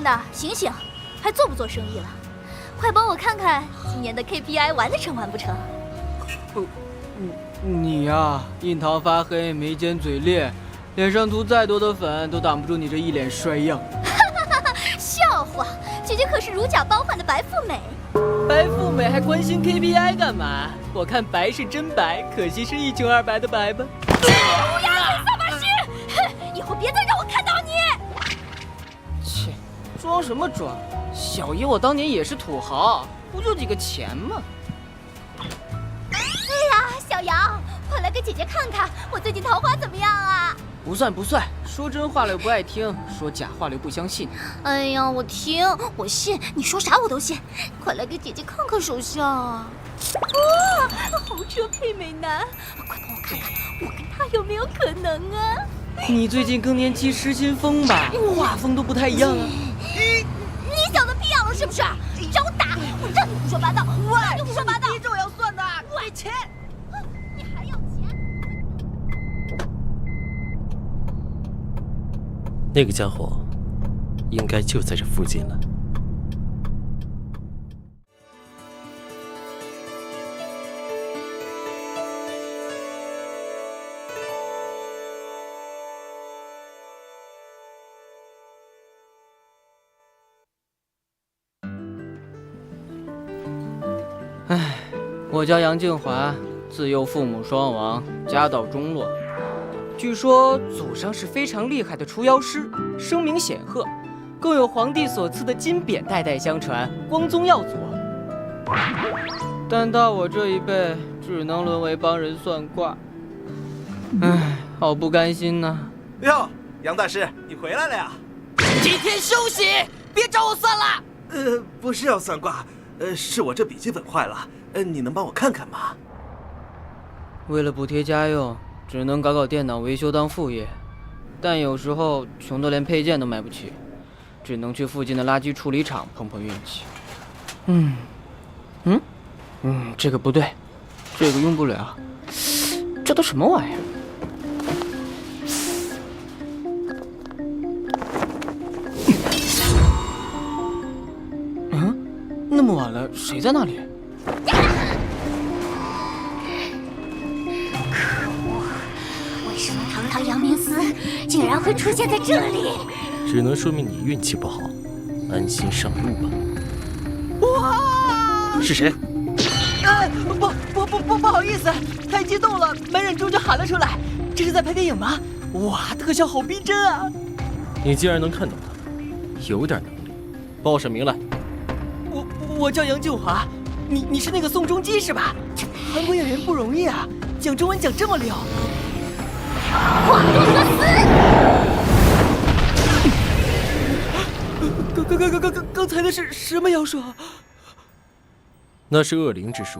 的，醒醒，还做不做生意了？快帮我看看今年的 KPI 完得成完不成？你呀，印堂发黑，眉尖嘴裂，脸上涂再多的粉都挡不住你这一脸衰样。笑话，姐姐可是如假包换的白富美。白富美还关心 KPI 干嘛？我看白是真白，可惜是一穷二白的白吧。乌鸦嘴扫把星，哼，以后别再让我看到你。切，装什么装？小爷我当年也是土豪，不就几个钱吗？小杨，快来给姐姐看看我最近桃花怎么样啊？不算，说真话了又不爱听，说假话了又不相信。哎呀，我听，我信，你说啥我都信。快来给姐姐看看手相啊！哇，豪车配美男，快帮我看看，我跟他有没有可能啊？你最近更年期失心疯吧？画风都不太一样啊。你小子皮痒了是不是？找我打，我让你胡说八道，让你胡说八道。逼着我要算的，给钱。你还要钱？那个家伙应该就在这附近了。我叫杨静华，自幼父母双亡，家道中落。据说祖上是非常厉害的除妖师，声名显赫，更有皇帝所赐的金匾代代相传，光宗耀祖。但到我这一辈，只能沦为帮人算卦。唉，好不甘心呐！哟，杨大师，你回来了呀？今天休息，别找我算了。不是要算卦，是我这笔记本坏了，你能帮我看看吗？为了补贴家用，只能搞电脑维修当副业，但有时候穷得连配件都买不起，只能去附近的垃圾处理厂碰碰运气。这个不对，这个用不了，这都什么玩意儿？那么晚了，谁在那里？为什么堂堂阳明司竟然会出现在这里？只能说明你运气不好，安心上路吧。哇！是谁？不好意思，太激动了，没忍住就喊了出来。这是在拍电影吗？哇，特效好逼真啊！你既然能看到他，有点能力，报上名来。我叫杨静华，你是那个宋仲基是吧？韩国演员不容易啊，讲中文讲这么溜。华多格斯！刚才的是什么妖术？那是恶灵之术，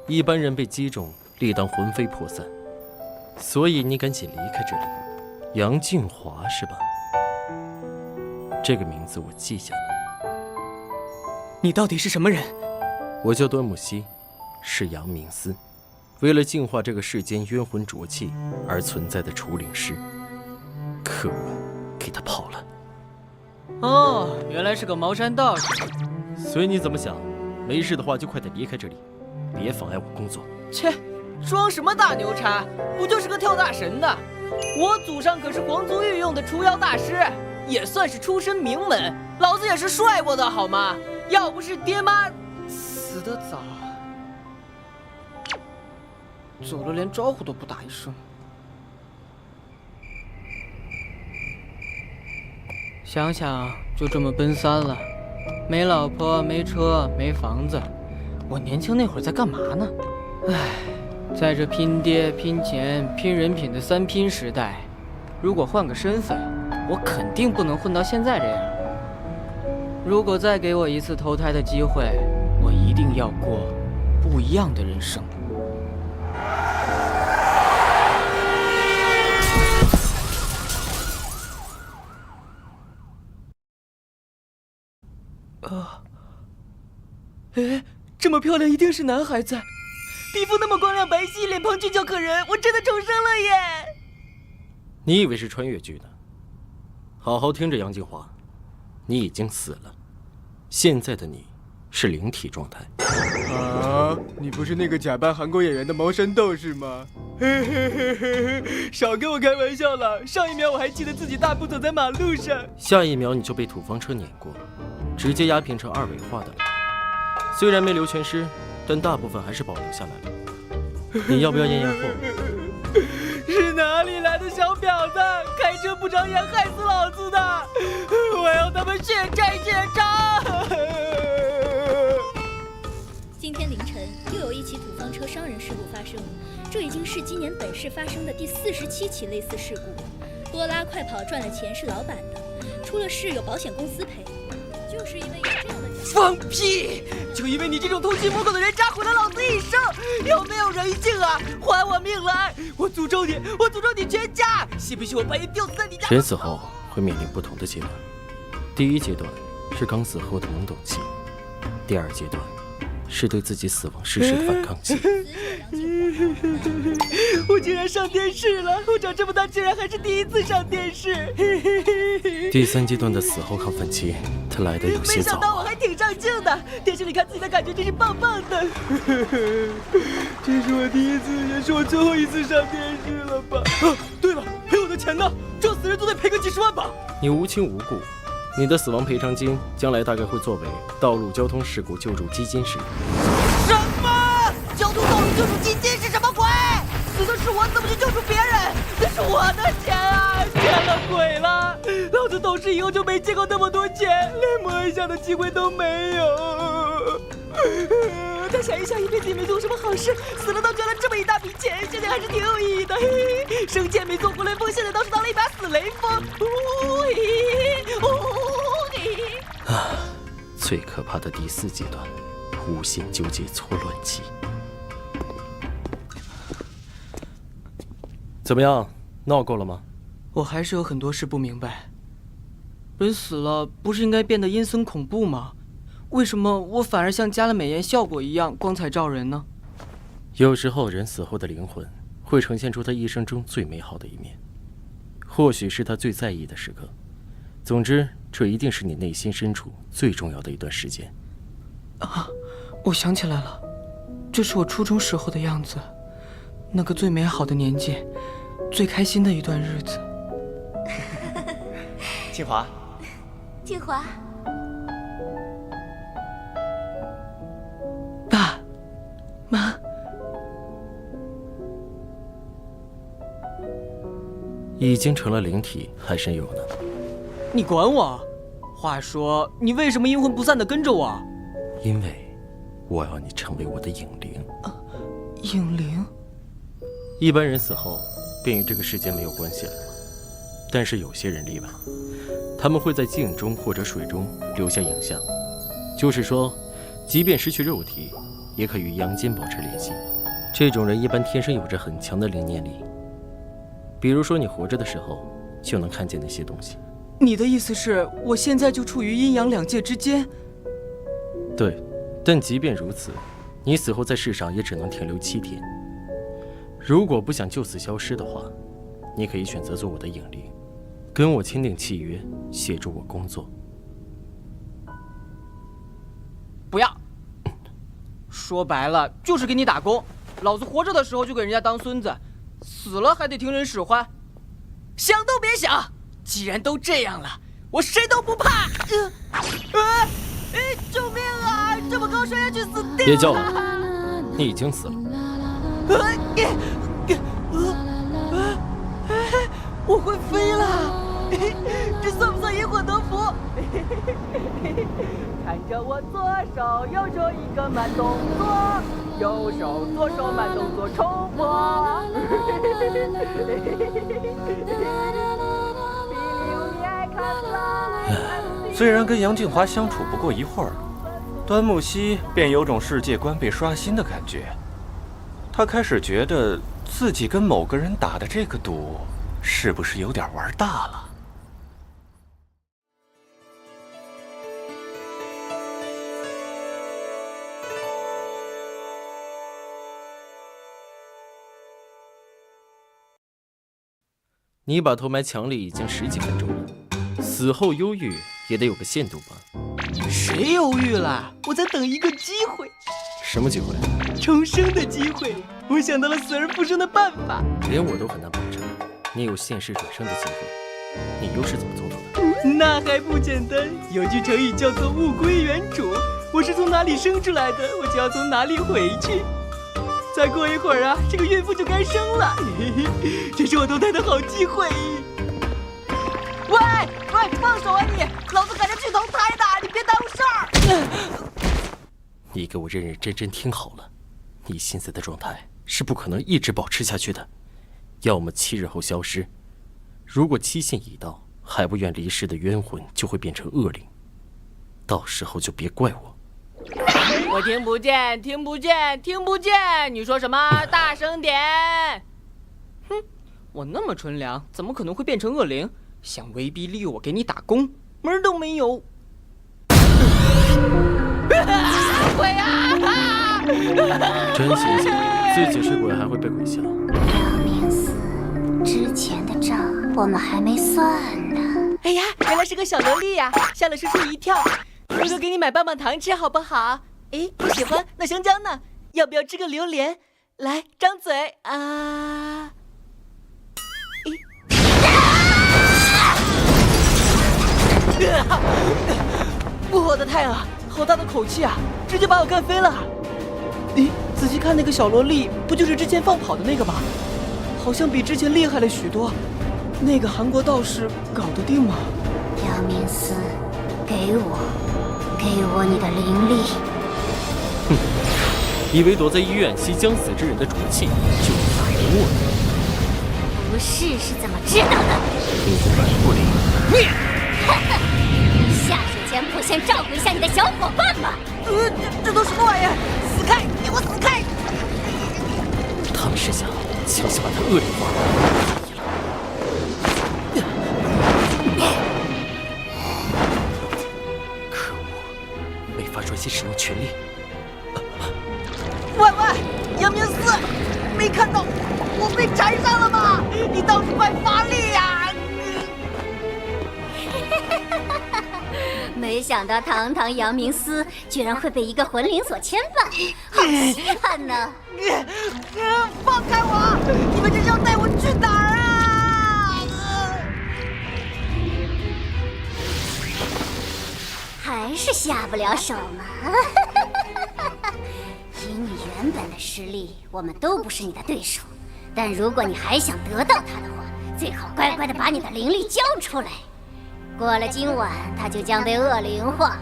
一般人被击中，立当魂飞魄散。所以你赶紧离开这里。杨静华是吧？这个名字我记下了。你到底是什么人？我叫端木溪，是阳明司，为了净化这个世间冤魂浊气而存在的除灵师。可恶，给他跑了。哦，原来是个茅山道士。随你怎么想，没事的话就快点离开这里，别妨碍我工作。切，装什么大牛叉？不就是个跳大神的？我祖上可是皇族御用的除妖大师，也算是出身名门，老子也是帅过的好吗？要不是爹妈死得早，走了连招呼都不打一声。想想就这么奔三了，没老婆没车没房子，我年轻那会儿在干嘛呢？唉，在这拼爹拼钱拼人品的三拼时代，如果换个身份，我肯定不能混到现在这样。如果再给我一次投胎的机会，我一定要过不一样的人生。这么漂亮一定是男孩子，皮肤那么光亮白皙，脸庞俊俏可人，我真的重生了耶！你以为是穿越剧呢？好好听着，杨静华，你已经死了，现在的你是灵体状态。啊，你不是那个假扮韩国演员的毛山豆是吗？嘿嘿嘿嘿嘿，少跟我开玩笑了！上一秒我还记得自己大步走在马路上，下一秒你就被土方车碾过，直接压平成2维化的了。虽然没留全尸，但大部分还是保留下来了。你要不要验验货？是哪里来的小婊子？开车不长眼，害死老子的！我要他们血债血偿！今天凌晨，又有一起土方车伤人事故发生，这已经是今年本市发生的第47起类似事故。多拉快跑赚了钱是老板的，出了事有保险公司赔，就是因为有这样的。放屁！就因为你这种偷鸡摸狗的人，扎毁了老子一生，有没有人性啊？还我命来！我诅咒你，我诅咒你全家！信不信我把你吊死在你家？人死后会面临不同的阶段，第一阶段是刚死后的懵懂期，第二阶段是对自己死亡事实的反抗期。我竟然上电视了！我长这么大竟然还是第一次上电视。第三阶段的死后亢奋期，它来的有些早。没想到我还挺上镜的，电视里看自己的感觉真是棒棒的。这是我第一次，也是我最后一次上电视了吧？啊，对了，赔我的钱呢？撞死人都得赔个几十万吧？你无亲无故，你的死亡赔偿金将来大概会作为道路交通事故救助基金使用。什么？交通道路救助基金是什么鬼？死的是我，怎么去救助别人？那是我的钱啊！见了鬼了！老子懂事以后就没见过那么多钱，连摸一下的机会都没有。再想一想，一辈子也没做过什么好事，死了倒赚了这么一大笔钱，现在还是挺有意义的。嘿嘿，生前没做活雷锋，现在倒是当了一把死雷锋。最可怕的第4阶段，无限纠结错乱期。怎么样，闹够了吗？我还是有很多事不明白。人死了不是应该变得阴森恐怖吗？为什么我反而像加了美颜效果一样光彩照人呢？有时候人死后的灵魂会呈现出他一生中最美好的一面，或许是他最在意的时刻。总之，这一定是你内心深处最重要的一段时间。啊，我想起来了，这是我初中时候的样子，那个最美好的年纪，最开心的一段日子。清华，静华，爸妈，已经成了灵体，还是有呢？你管我？话说，你为什么阴魂不散地跟着我？因为我要你成为我的影灵。影灵？一般人死后便与这个世间没有关系了，但是有些人例外，他们会在镜中或者水中留下影像，就是说，即便失去肉体，也可与阳间保持联系。这种人一般天生有着很强的灵念力，比如说你活着的时候就能看见那些东西。你的意思是我现在就处于阴阳两界之间？对，但即便如此，你死后在世上也只能停留7天。如果不想就此消失的话，你可以选择做我的影灵，跟我签订契约，协助我工作。不要。说白了就是给你打工，老子活着的时候就给人家当孙子，死了还得听人使唤。想都别想！既然都这样了，我谁都不怕。救命啊！这么高摔下去死定了！别叫了，你已经死了。我会飞了，这算不算因祸得福？看着我左手右手一个慢动作，右手左手慢动作重播。虽然跟杨静华相处不过一会儿，端木溪便有种世界观被刷新的感觉。他开始觉得自己跟某个人打的这个赌，是不是有点玩大了？你把头埋墙里已经10几分钟了，死后忧郁也得有个限度吧？谁犹豫了？我在等一个机会，什么机会？重生的机会。我想到了死而复生的办法。连我都很难保证你有现世转生的机会，你又是怎么做到的？那还不简单，有句成语叫做物归原主。我是从哪里生出来的，我就要从哪里回去。再过一会儿啊，这个孕妇就该生了，这是我投胎的好机会。喂，放手啊你！老子赶着去投胎的，你别耽误事儿。你给我认认真真听好了，你现在的状态是不可能一直保持下去的，要么7日后消失，如果期限已到，还不愿离世的冤魂就会变成恶灵，到时候就别怪我。我听不见，听不见，听不见！你说什么？大声点！哼，我那么纯良，怎么可能会变成恶灵？想威逼利诱我给你打工，门儿都没有！鬼啊！真心想自己是鬼还会被鬼吓。杨明思，之前的账我们还没算呢。哎呀，原来是个小萝莉呀，吓了叔叔一跳。哥哥给你买棒棒糖吃好不好？哎，不喜欢？那香蕉呢？要不要吃个榴莲？来，张嘴啊！我的太啊，好大的口气啊，直接把我干飞了。咦，仔细看那个小萝莉，不就是之前放跑的那个吗？好像比之前厉害了许多。那个韩国道士搞得定吗？杨明思，给我你的灵力。哼，以为躲在医院吸将死之人的浊气就能打赢我？不是怎么知道的？听说反应不灵。下水前不先照顾一下你的小伙伴吗？这都什么玩意儿？死开！给我死开！他们是想强行把他恶灵化。可恶，没法专心使用全力。喂，杨明思，没看到我被缠上了吗？你倒是快发力呀！没想到堂堂杨明思居然会被一个魂灵所牵绊，好稀罕呢！放开我！你们这是要带我去哪儿啊？还是下不了手吗？以你原本的实力，我们都不是你的对手。但如果你还想得到他的话，最好乖乖的把你的灵力交出来。过了今晚，他就将被恶灵化，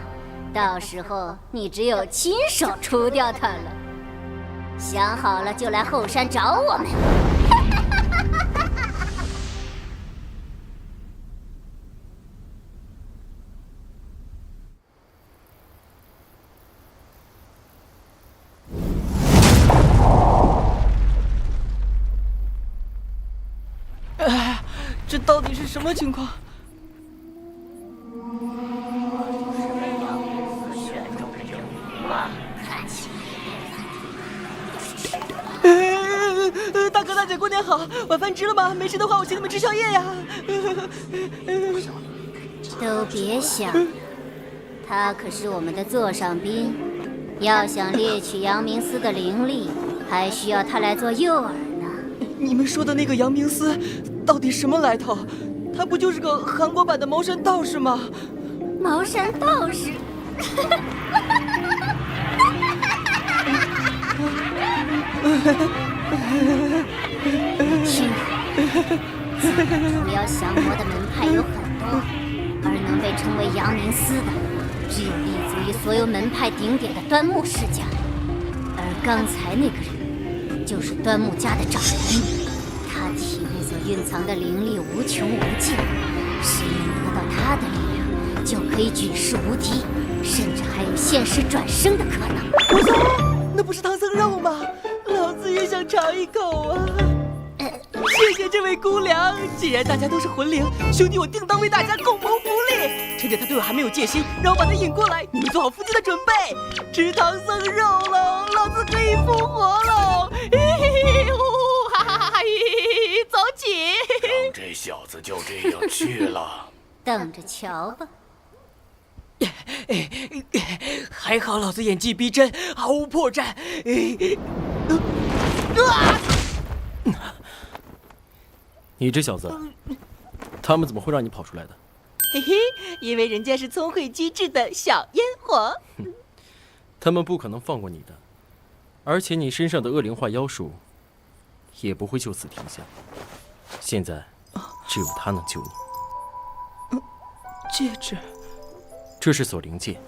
到时候你只有亲手除掉他了。想好了就来后山找我们。这到底是什么情况？大哥大姐过年好，晚饭吃了吗？没吃的话，我请你们吃宵夜呀。都别想，他可是我们的座上宾，要想猎取杨明思的灵力，还需要他来做诱饵呢。你们说的那个杨明思，到底什么来头？他不就是个韩国版的茅山道士吗？茅山道士。听我，主要降魔的门派有很多，而能被称为杨明思的，只有立足于所有门派顶点的端木世家。而刚才那个人，就是端木家的掌门，他体内所蕴藏的灵力无穷无尽，谁能得到他的力量，就可以举世无敌，甚至还有现实转生的可能。我操，那不是唐僧肉吗？老子也想尝一口啊！谢谢这位姑娘，既然大家都是魂灵，兄弟我定当为大家共谋福利。趁着他对我还没有戒心，让我把他引过来，你们做好伏击的准备，吃唐僧肉喽，老子可以复活喽！哈哈哈！走起！这小子就这样去了，等着瞧吧。还好老子演技逼真，毫无破绽。你这小子，他们怎么会让你跑出来的？嘿嘿，因为人家是聪慧机智的小烟火。他们不可能放过你的，而且你身上的恶灵化妖术也不会就此停下。现在，只有他能救你。戒指，这是锁灵戒，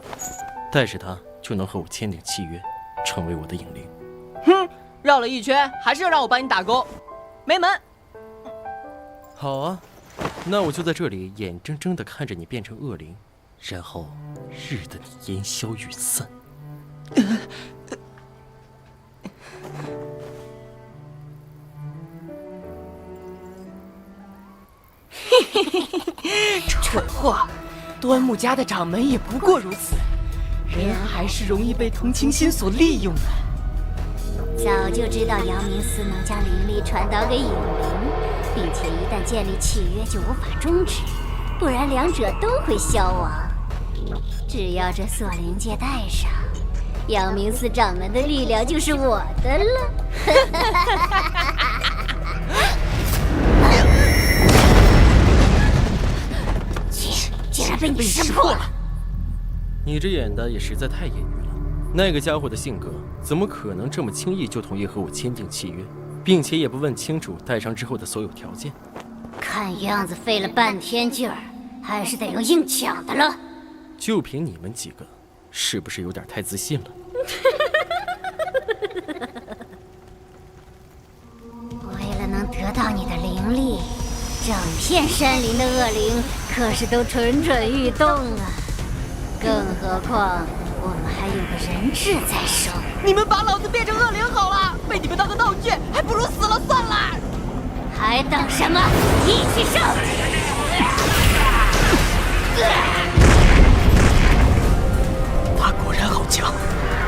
带着它就能和我签订契约，成为我的影灵。哼，绕了一圈，还是要让我帮你打勾，没门！好啊，那我就在这里眼睁睁地看着你变成恶灵，然后日的你烟消云散。蠢货，端木家的掌门也不过如此，人还是容易被同情心所利用的。早就知道阳明寺能将灵力传导给影灵，并且一旦建立契约就无法终止，不然两者都会消亡。只要这锁灵戒带上，阳明寺掌门的力量就是我的了。竟然被你识破了！你这演的也实在太业余了。那个家伙的性格，怎么可能这么轻易就同意和我签订契约，并且也不问清楚带上之后的所有条件？看样子费了半天劲儿，还是得用硬抢的了。就凭你们几个，是不是有点太自信了？为了能得到你的灵力，整片山林的恶灵可是都蠢蠢欲动啊！更何况我们还有个人质在手。你们把老子变成恶灵好了，被你们当个道具，还不如死了算了。还等什么？一起上！他果然好强，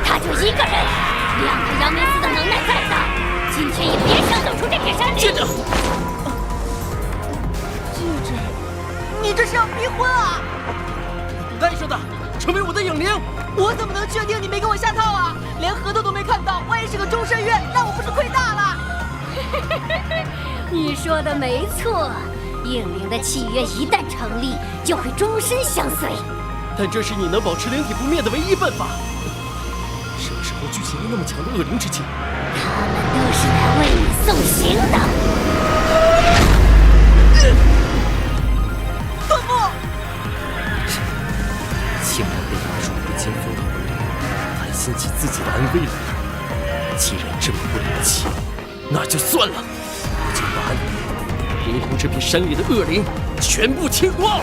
他就一个人，2个阳明寺的能耐在的，今天也别想走出这片山林。戒指，你这是要逼婚啊？带上的，成为我的影灵。我怎么能确定你没给我下套啊？连合同都没看到，万一是个终身约，那我不是亏大了？你说的没错，影灵的契约一旦成立，就会终身相随。但这是你能保持灵体不灭的唯一办法。什么时候聚集了那么强的恶灵之气？他们都是来为你送行的。端木，竟然被打入不经风的混沌，还兴起自己的安危来。既然这么不了不起，那就算了，我就把你，连同这片山里的恶灵全部清光。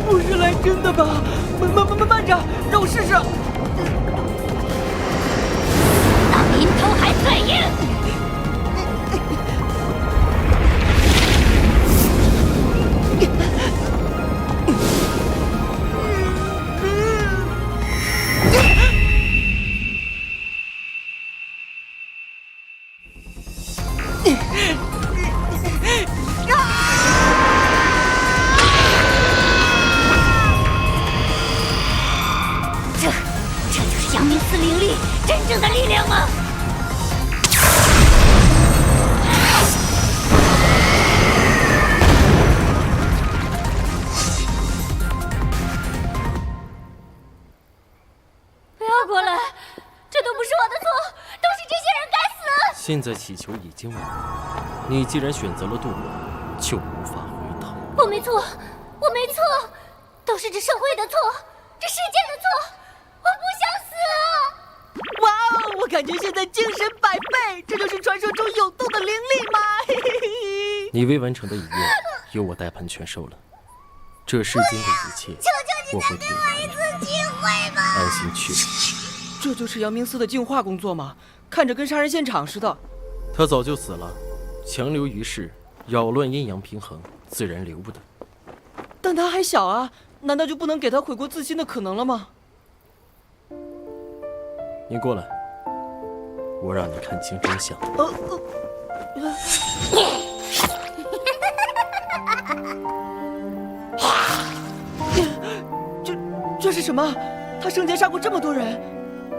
不是来真的吧？慢着，让我试试。那名头还在硬。这就是阳明寺灵力真正的力量吗？不要过来，这都不是我的错，都是这些人该死！现在祈求已经完了，你既然选择了渡我，就无法回头。我没错，我没错，都是这社会的错，这世界的错，我不想死了！哇哦，我感觉现在精神百倍，这就是传说中有动的灵力吗？嘿嘿嘿。你未完成的遗愿，由我代盘全收了。这世间的一切，我会给你一次机会吧。安心去吧。这就是阳明寺的净化工作吗？看着跟杀人现场似的。他早就死了，强留于世，扰乱阴阳平衡，自然留不得。但他还小啊，难道就不能给他悔过自新的可能了吗？你过来，我让你看清真相。这是什么？他生前杀过这么多人？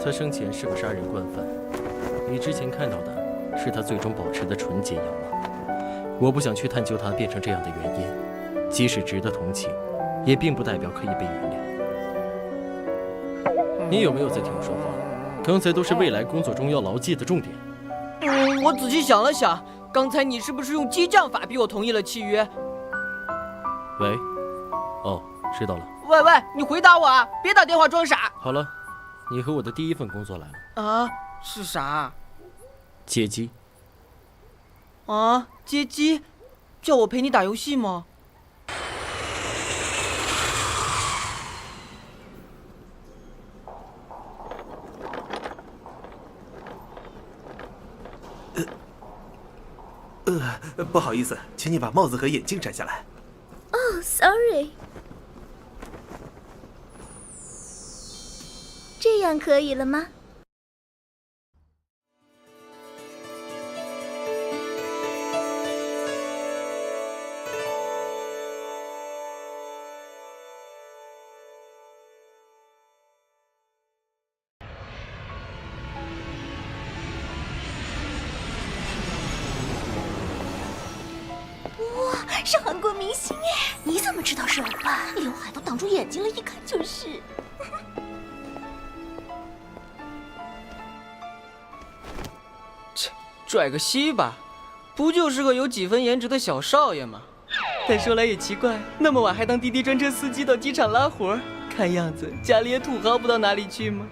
他生前是个杀人惯犯，你之前看到的是他最终保持的纯洁样貌。我不想去探究他变成这样的原因，即使值得同情，也并不代表可以被原谅。你有没有在听我说话？刚才都是未来工作中要牢记的重点。我仔细想了想，刚才你是不是用激将法逼我同意了契约？喂，哦，知道了。喂，你回答我啊！别打电话装傻。好了，你和我的第一份工作来了。啊？是啥？接机。啊？接机？叫我陪你打游戏吗？不好意思，请你把帽子和眼镜摘下来。Oh, sorry。这样可以了吗？是韩国明星哎！你怎么知道是欧巴？刘海都挡住眼睛了，一看就是。切，拽个西吧，不就是个有几分颜值的小少爷吗？但说来也奇怪，那么晚还当滴滴专车司机到机场拉活，看样子家里也土豪不到哪里去吗？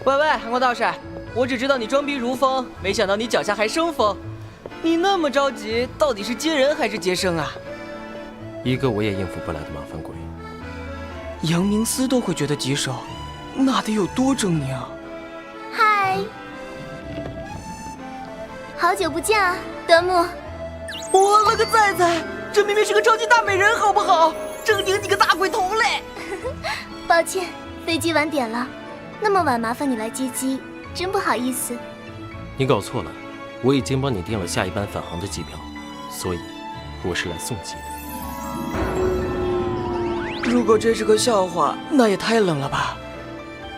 喂，韩国道士。我只知道你装逼如风，没想到你脚下还生风。你那么着急，到底是接人还是接生啊？一个我也应付不来的麻烦鬼。杨明思都会觉得棘手，那得有多狰狞啊！嗨，好久不见啊，德木。我了个崽崽，这明明是个超级大美人，好不好？正顶你个大鬼头嘞！抱歉，飞机晚点了，那么晚麻烦你来接机。真不好意思，你搞错了，我已经帮你订了下一班返航的机票，所以我是来送机的。如果这是个笑话，那也太冷了吧！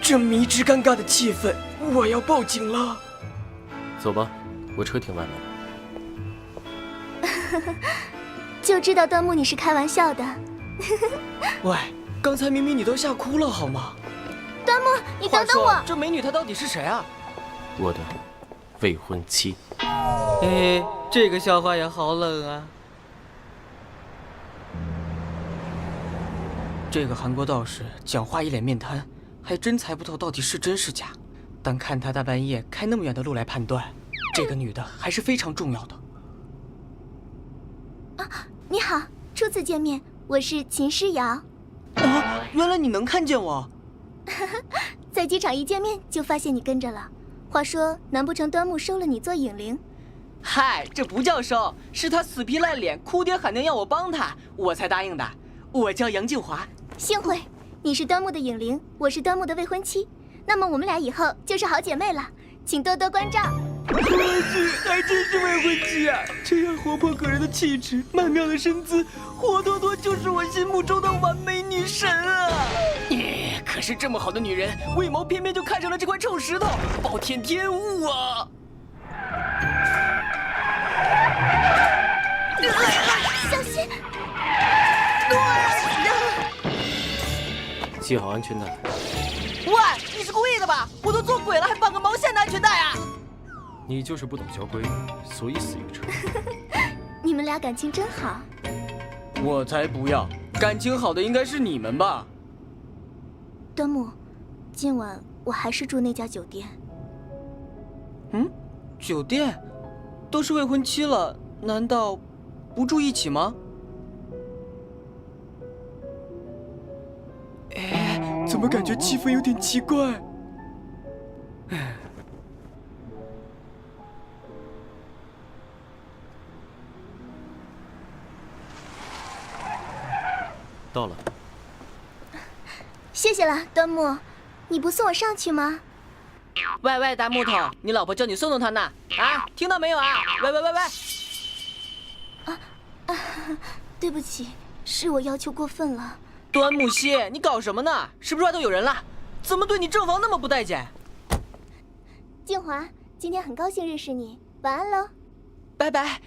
这迷之尴尬的气氛，我要报警了。走吧，我车停外面了。就知道端木你是开玩笑的。喂，刚才明明你都吓哭了好吗？端木，你等等我。这美女她到底是谁啊？我的未婚妻。哎，这个笑话也好冷啊。这个韩国道士讲话一脸面瘫，还真猜不透到底是真是假。但看他大半夜开那么远的路来判断，这个女的还是非常重要的。啊，你好，初次见面，我是秦诗瑶。啊，原来你能看见我。在机场一见面就发现你跟着了。话说，难不成端木收了你做影灵？嗨，这不叫收，是他死皮赖脸、哭爹喊娘要我帮他，我才答应的。我叫杨静华。幸会，你是端木的影灵，我是端木的未婚妻，那么我们俩以后就是好姐妹了，请多多关照。我去，还真是未婚妻啊！这样活泼可人的气质，曼妙的身姿，活脱脱就是我心目中的完美女神啊！可是这么好的女人，为毛偏偏就看上了这块臭石头，暴殄天物啊！小心！系好安全带。喂，你是故意的吧？我都做鬼了，还绑个毛线的安全带啊！你就是不懂交规，所以死于车。你们俩感情真好。我才不要，感情好的应该是你们吧？端木，今晚我还是住那家酒店。嗯，酒店？都是未婚妻了，难道不住一起吗？哎，怎么感觉气氛有点奇怪？到了。谢谢了，端木。你不送我上去吗？喂，大木头，你老婆叫你送送她呢。啊，听到没有啊？喂！对不起，是我要求过分了。端木希，你搞什么呢？是不是外头有人了？怎么对你正房那么不待见？静华，今天很高兴认识你，晚安喽。拜拜。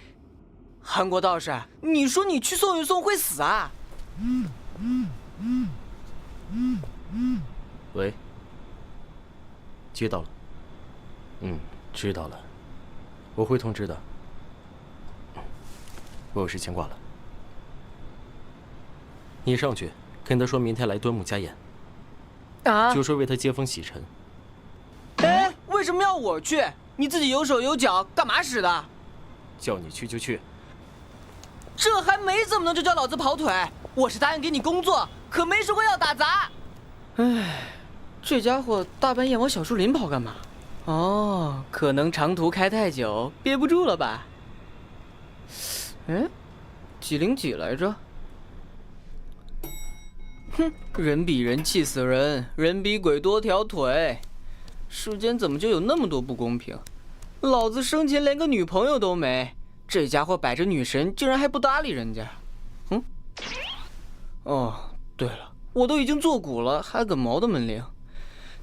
韩国道士，你说你去送一送会死啊？喂，接到了。知道了，我会通知的。我有事先挂了。你上去跟他说明天来端木家宴，就说为他接风洗尘。哎，为什么要我去？你自己有手有脚，干嘛使的？叫你去就去。这还没怎么能就叫老子跑腿？我是答应给你工作，可没说过要打杂。哎，这家伙大半夜往小树林跑干嘛？哦，可能长途开太久，憋不住了吧？几零几来着？哼，人比人气死人，人比鬼多条腿。世间怎么就有那么多不公平？老子生前连个女朋友都没，这家伙摆着女神，竟然还不搭理人家。哦，对了，我都已经做古了，还个毛的门铃。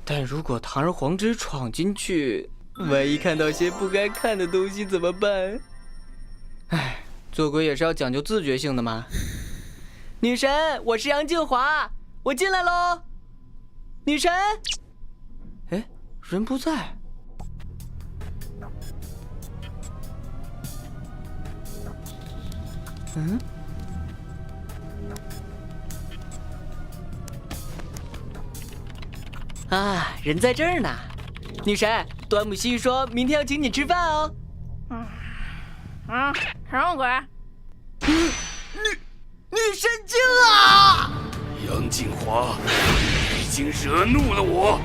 但如果堂而皇之闯进去，万一看到些不该看的东西怎么办？哎，做鬼也是要讲究自觉性的嘛。女神，我是杨静华，我进来喽。女神，哎，人不在。啊，人在这儿呢。女神，端木希说明天要请你吃饭哦。什么鬼？女神经啊！杨静华已经惹怒了我。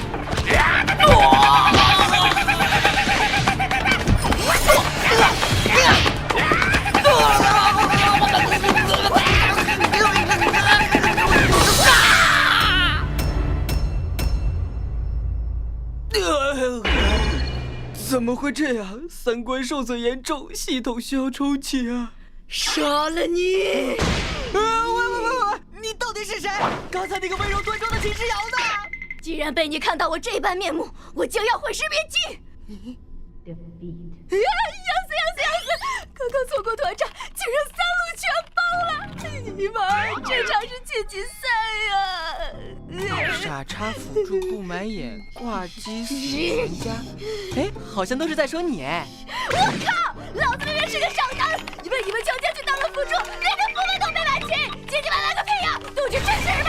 怎么会这样？三观受损严重，系统需要重启啊！杀了你！喂，你到底是谁？刚才那个温柔端庄的秦之瑶呢？既然被你看到我这般面目，我就要毁尸灭迹！要死！刚刚错过团战，竟然3路全包了！尼玛，这场是晋级赛呀！傻叉辅助不买眼，挂机死人家。哎，好像都是在说你哎。我靠！老子明明是个上单，你们强奸去当了辅助，连个副位都没买齐，姐姐们来个屁呀！都去吃屎吧！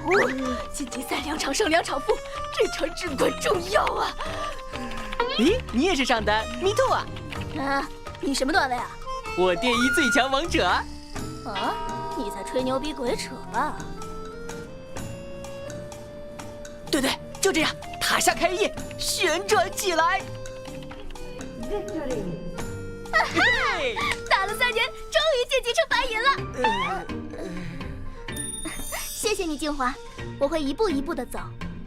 可恶！晋级赛2场胜2场负，这场至关重要啊！咦，你也是上单 ？Me too 啊！啊，你什么段位啊？我电一最强王者。啊？你在吹牛逼鬼扯吧？对，就这样，塔下开业，旋转起来。哈哈！打了3年，终于晋级成白银了。谢谢你，静华，我会一步一步的走，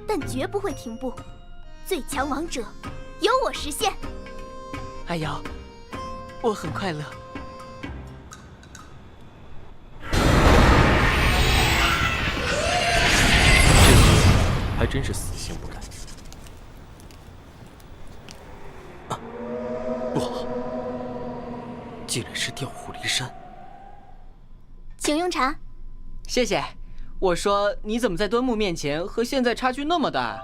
但绝不会停步。最强王者，由我实现。哎呦，我很快乐。还真是死性不改。不好，竟然是调虎离山。请用茶。谢谢。我说你怎么在端木面前和现在差距那么大？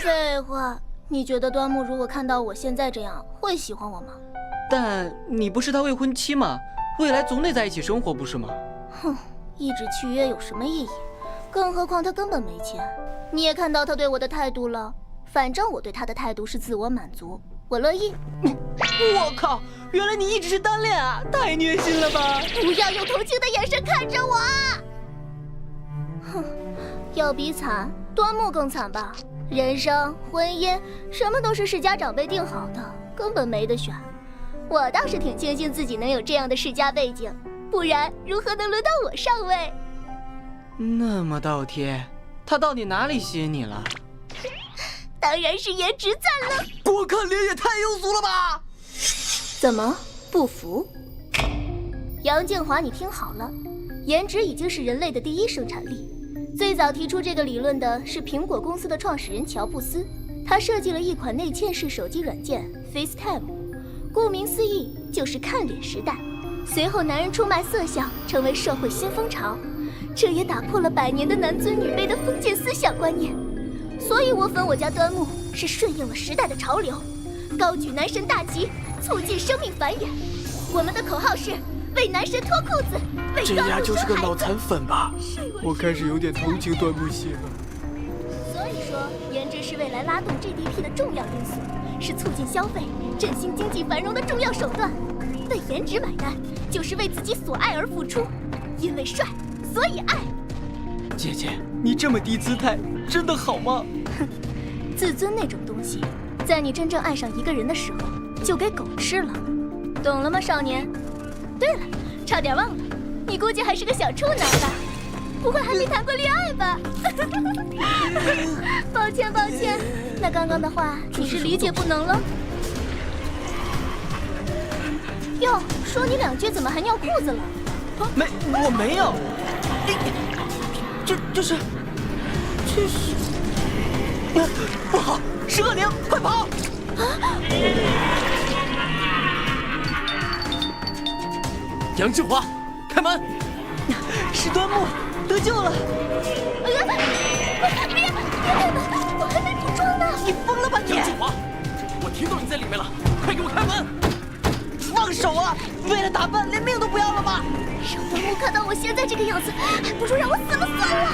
废话，你觉得端木如果看到我现在这样，会喜欢我吗？但你不是他未婚妻吗？未来总得在一起生活，不是吗？哼，一纸契约有什么意义？更何况他根本没钱。你也看到他对我的态度了，反正我对他的态度是自我满足，我乐意。我靠，原来你一直是单恋啊，太虐心了吧！不要用同情的眼神看着我啊！哼，要比惨，端木更惨吧？人生、婚姻，什么都是世家长辈定好的，根本没得选。我倒是挺庆幸自己能有这样的世家背景，不然如何能轮到我上位？那么倒贴，他到底哪里吸引你了？当然是颜值赞了。我看脸也太庸俗了吧！怎么不服？杨建华，你听好了，颜值已经是人类的第一生产力。最早提出这个理论的是苹果公司的创始人乔布斯，他设计了一款内嵌式手机软件 FaceTime， 顾名思义就是看脸时代。随后，男人出卖色相成为社会新风潮，这也打破了100年的男尊女卑的封建思想观念。所以我粉我家端木是顺应了时代的潮流，高举男神大旗，促进生命繁衍。我们的口号是为男神脱裤子，为这丫就是个脑残粉吧？我开始有点同情端木希了。所以说，颜值是未来拉动 GDP 的重要因素，是促进消费、振兴经济繁荣的重要手段。为颜值买单，就是为自己所爱而付出，因为帅，所以爱。姐姐，你这么低姿态，真的好吗？自尊那种东西，在你真正爱上一个人的时候，就给狗吃了，懂了吗，少年？对了，差点忘了，你估计还是个小处男吧？不会还没谈过恋爱吧？抱歉，那刚刚的话你是理解不能了？哟，说你2句怎么还尿裤子了？我没有。这是，不好，是恶灵，快跑！杨静华，开门！是端木，得救了！别开门，我还没补妆呢！你疯了吧你！杨静华，我听到你在里面了，快给我开门！放手啊！为了打扮，连命都不要了吗？让端木看到我现在这个样子，还不如让我死了算了。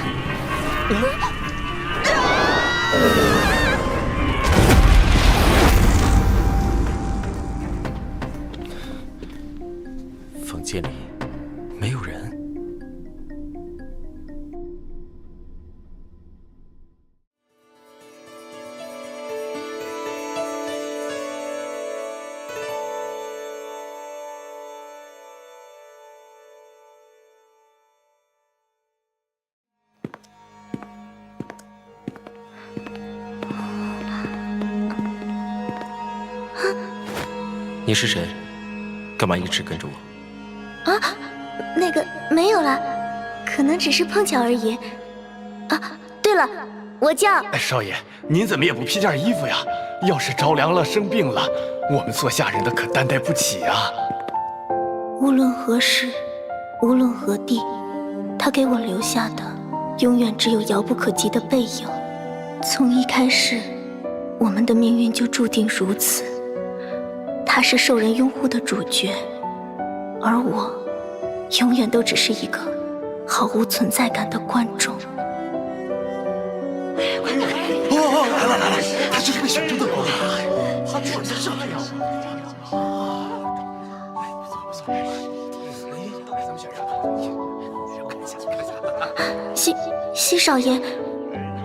房间里没有人。你是谁？干嘛一直跟着我？啊，那个没有了，可能只是碰巧而已。啊，对了，我叫……少爷，您怎么也不披件衣服呀？要是着凉了、生病了，我们做下人的可担待不起啊。无论何时，无论何地，他给我留下的，永远只有遥不可及的背影。从一开始，我们的命运就注定如此。他是受人拥护的主角，而我永远都只是一个毫无存在感的观众。来，他就是被选中的光。他坐下上来呀！西少爷，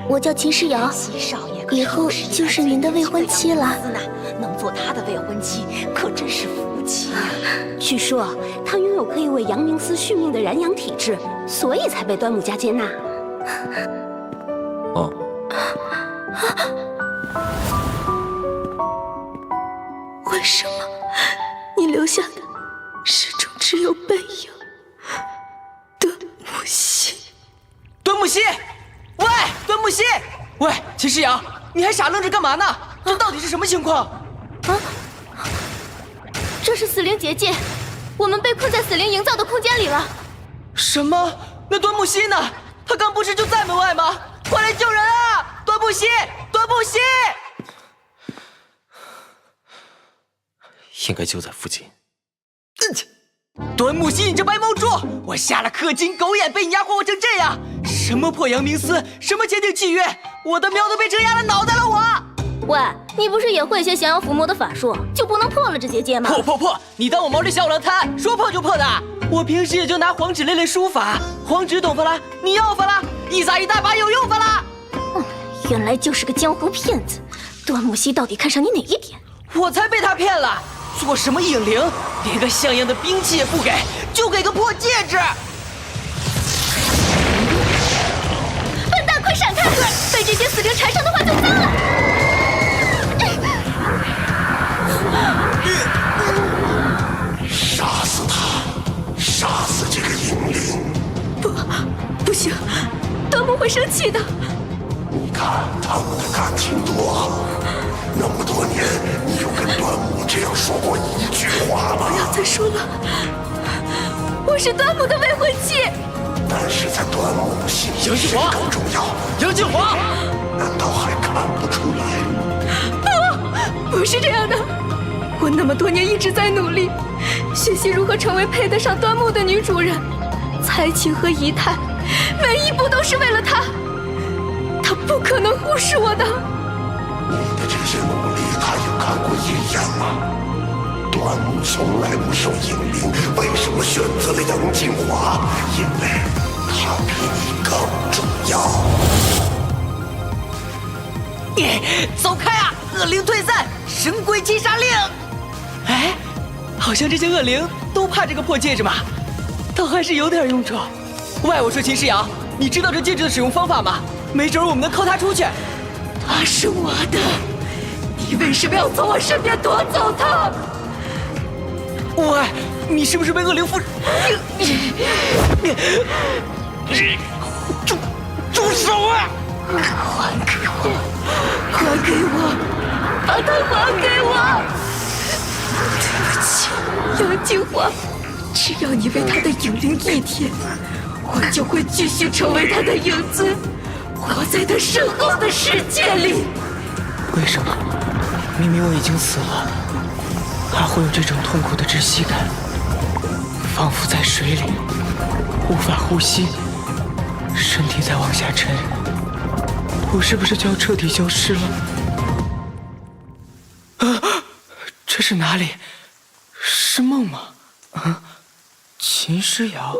我叫秦诗瑶，西少爷以后就是您的未婚妻了。能做他的未婚妻，可真是福气呀！据说他拥有可以为阳明司续命的燃阳体质，所以才被端木家接纳。哦。为什么你留下的始终只有背影？端木希，端木希，喂，端木希，喂，秦诗瑶，你还傻愣着干嘛呢？这到底是什么情况？啊！这是死灵结界，我们被困在死灵营造的空间里了。什么？那端木希呢？他刚不是就在门外吗？快来救人啊！端木希，端木希！应该就在附近。端木希，你这白毛猪！我下了氪金狗眼，被你丫霍霍成这样！什么破阳明司，什么签订契约，我的苗都被这压了脑袋了！喂，你不是也会些降妖伏魔的法术，就不能破了这结界吗？破！你当我毛利小五郎摊，说破就破的？我平时也就拿黄纸练练书法，黄纸懂法啦，你要法啦，一撒一大把有用法啦！原来就是个江湖骗子。端木希到底看上你哪一点？我才被他骗了！做什么影灵，连个像样的兵器也不给，就给个破戒指！笨蛋，快闪开！被这些死灵缠上的话就糟了！杀死他！杀的。你看他们的感情多好，那么多年，你有跟端木这样说过一句话吗？不要再说了，我是端木的未婚妻。但是在端木心里，杨静华更重要。杨静华，难道还看不出来？不是这样的，我那么多年一直在努力，学习如何成为配得上端木的女主人，才情和仪态，每一步都是为了他。他不可能忽视我的。你的这些努力，他有看过一眼吗？端木从来不受引领，为什么选择了杨静华？因为他比你更重要。走开啊！恶灵退散，神鬼击杀令。哎，好像这些恶灵都怕这个破戒指嘛，倒还是有点用处。喂，我说秦世瑶，你知道这戒指的使用方法吗？没准我们能靠它出去。他是我的，你为什么要从我身边夺走他？喂，你是不是被恶灵附？住手啊！还给我，还给我，把它还给我！对不起，杨静华，只要你为他的影灵一天，我就会继续成为他的影子，活在他身后的世界里。为什么明明我已经死了，还会有这种痛苦的窒息感，仿佛在水里无法呼吸，身体在往下沉，我是不是就要彻底消失了？这是哪里？是梦吗？秦诗瑶。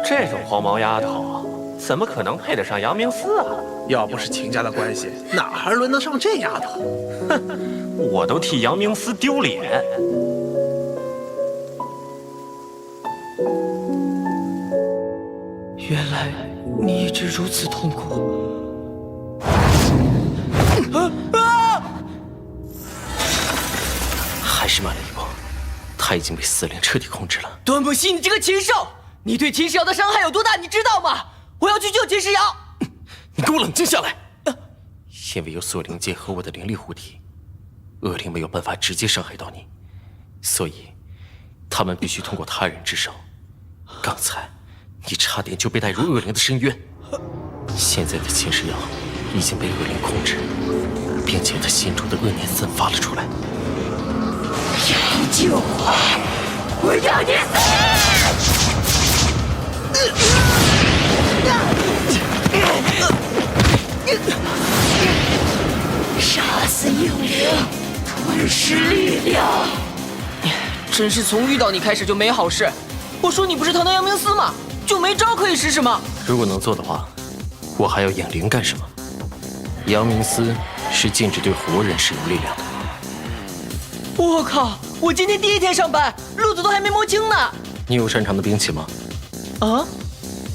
这种黄毛丫头，怎么可能配得上杨明思啊？要不是秦家的关系，哪还轮得上这丫头？哼，我都替杨明思丢脸。原来你一直如此痛苦。还是慢了一步，他已经被死灵彻底控制了。端木熙，你这个禽兽！你对秦世瑶的伤害有多大，你知道吗？我要去救秦世瑶！你给我冷静下来！因为有锁灵剑和我的灵力护体，恶灵没有办法直接伤害到你，所以他们必须通过他人之手。刚才你差点就被带入恶灵的深渊。现在的秦世瑶已经被恶灵控制，并且他心中的恶念散发了出来。杨静华，我要你死！杀死影灵，吞噬力量。真是从遇到你开始就没好事。我说你不是堂堂杨明思吗？就没招可以试试吗？如果能做的话，我还要影灵干什么？杨明思是禁止对活人使用力量的。我靠！我今天第一天上班，路子都还没摸清呢。你有擅长的兵器吗？啊？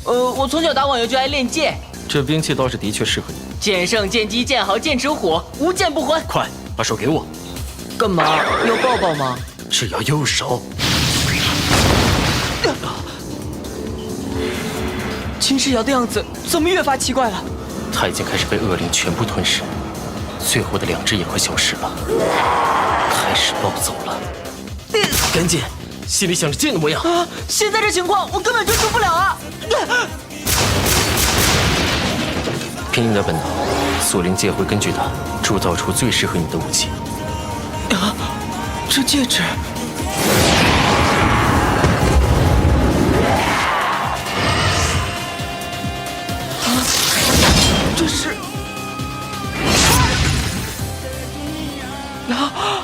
我从小打网游就爱练剑。这兵器倒是的确适合你。剑圣、剑姬、剑豪、剑齿虎，无剑不还。快，把手给我。干嘛？要抱抱吗？只要右手。秦世瑶的样子怎么越发奇怪了？他已经开始被恶灵全部吞噬，最后的2只也快消失了，开始暴走了。赶紧，心里想着剑的模样啊！现在这情况，我根本就受不了啊！凭你的本能，锁灵界会根据它铸造出最适合你的武器。啊，这戒指。这是啊！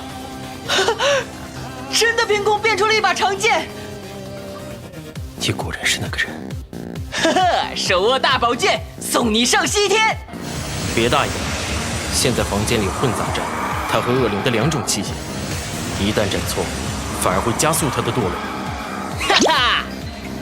真的凭空变出了一把长剑。你果然是那个人。呵呵，手握大宝剑，送你上西天。别大意，现在房间里混杂着他和恶灵的2种气息，一旦斩错，反而会加速他的堕落。哈哈，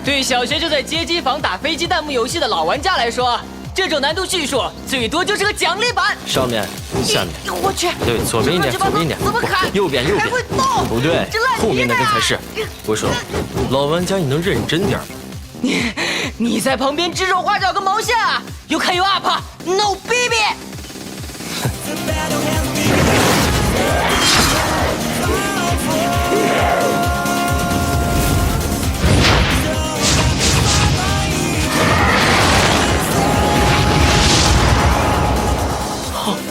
对小学就在街机房打飞机弹幕游戏的老玩家来说，这种难度系数最多就是个奖励版。上面、下面，我去，对，左边一点，左边一点，怎么砍？右边，还会动？不对这烂，后面那泥巴根才是。我说，老玩家你能认真点吗？你在旁边指手画脚个毛线啊！又看又 up，no baby。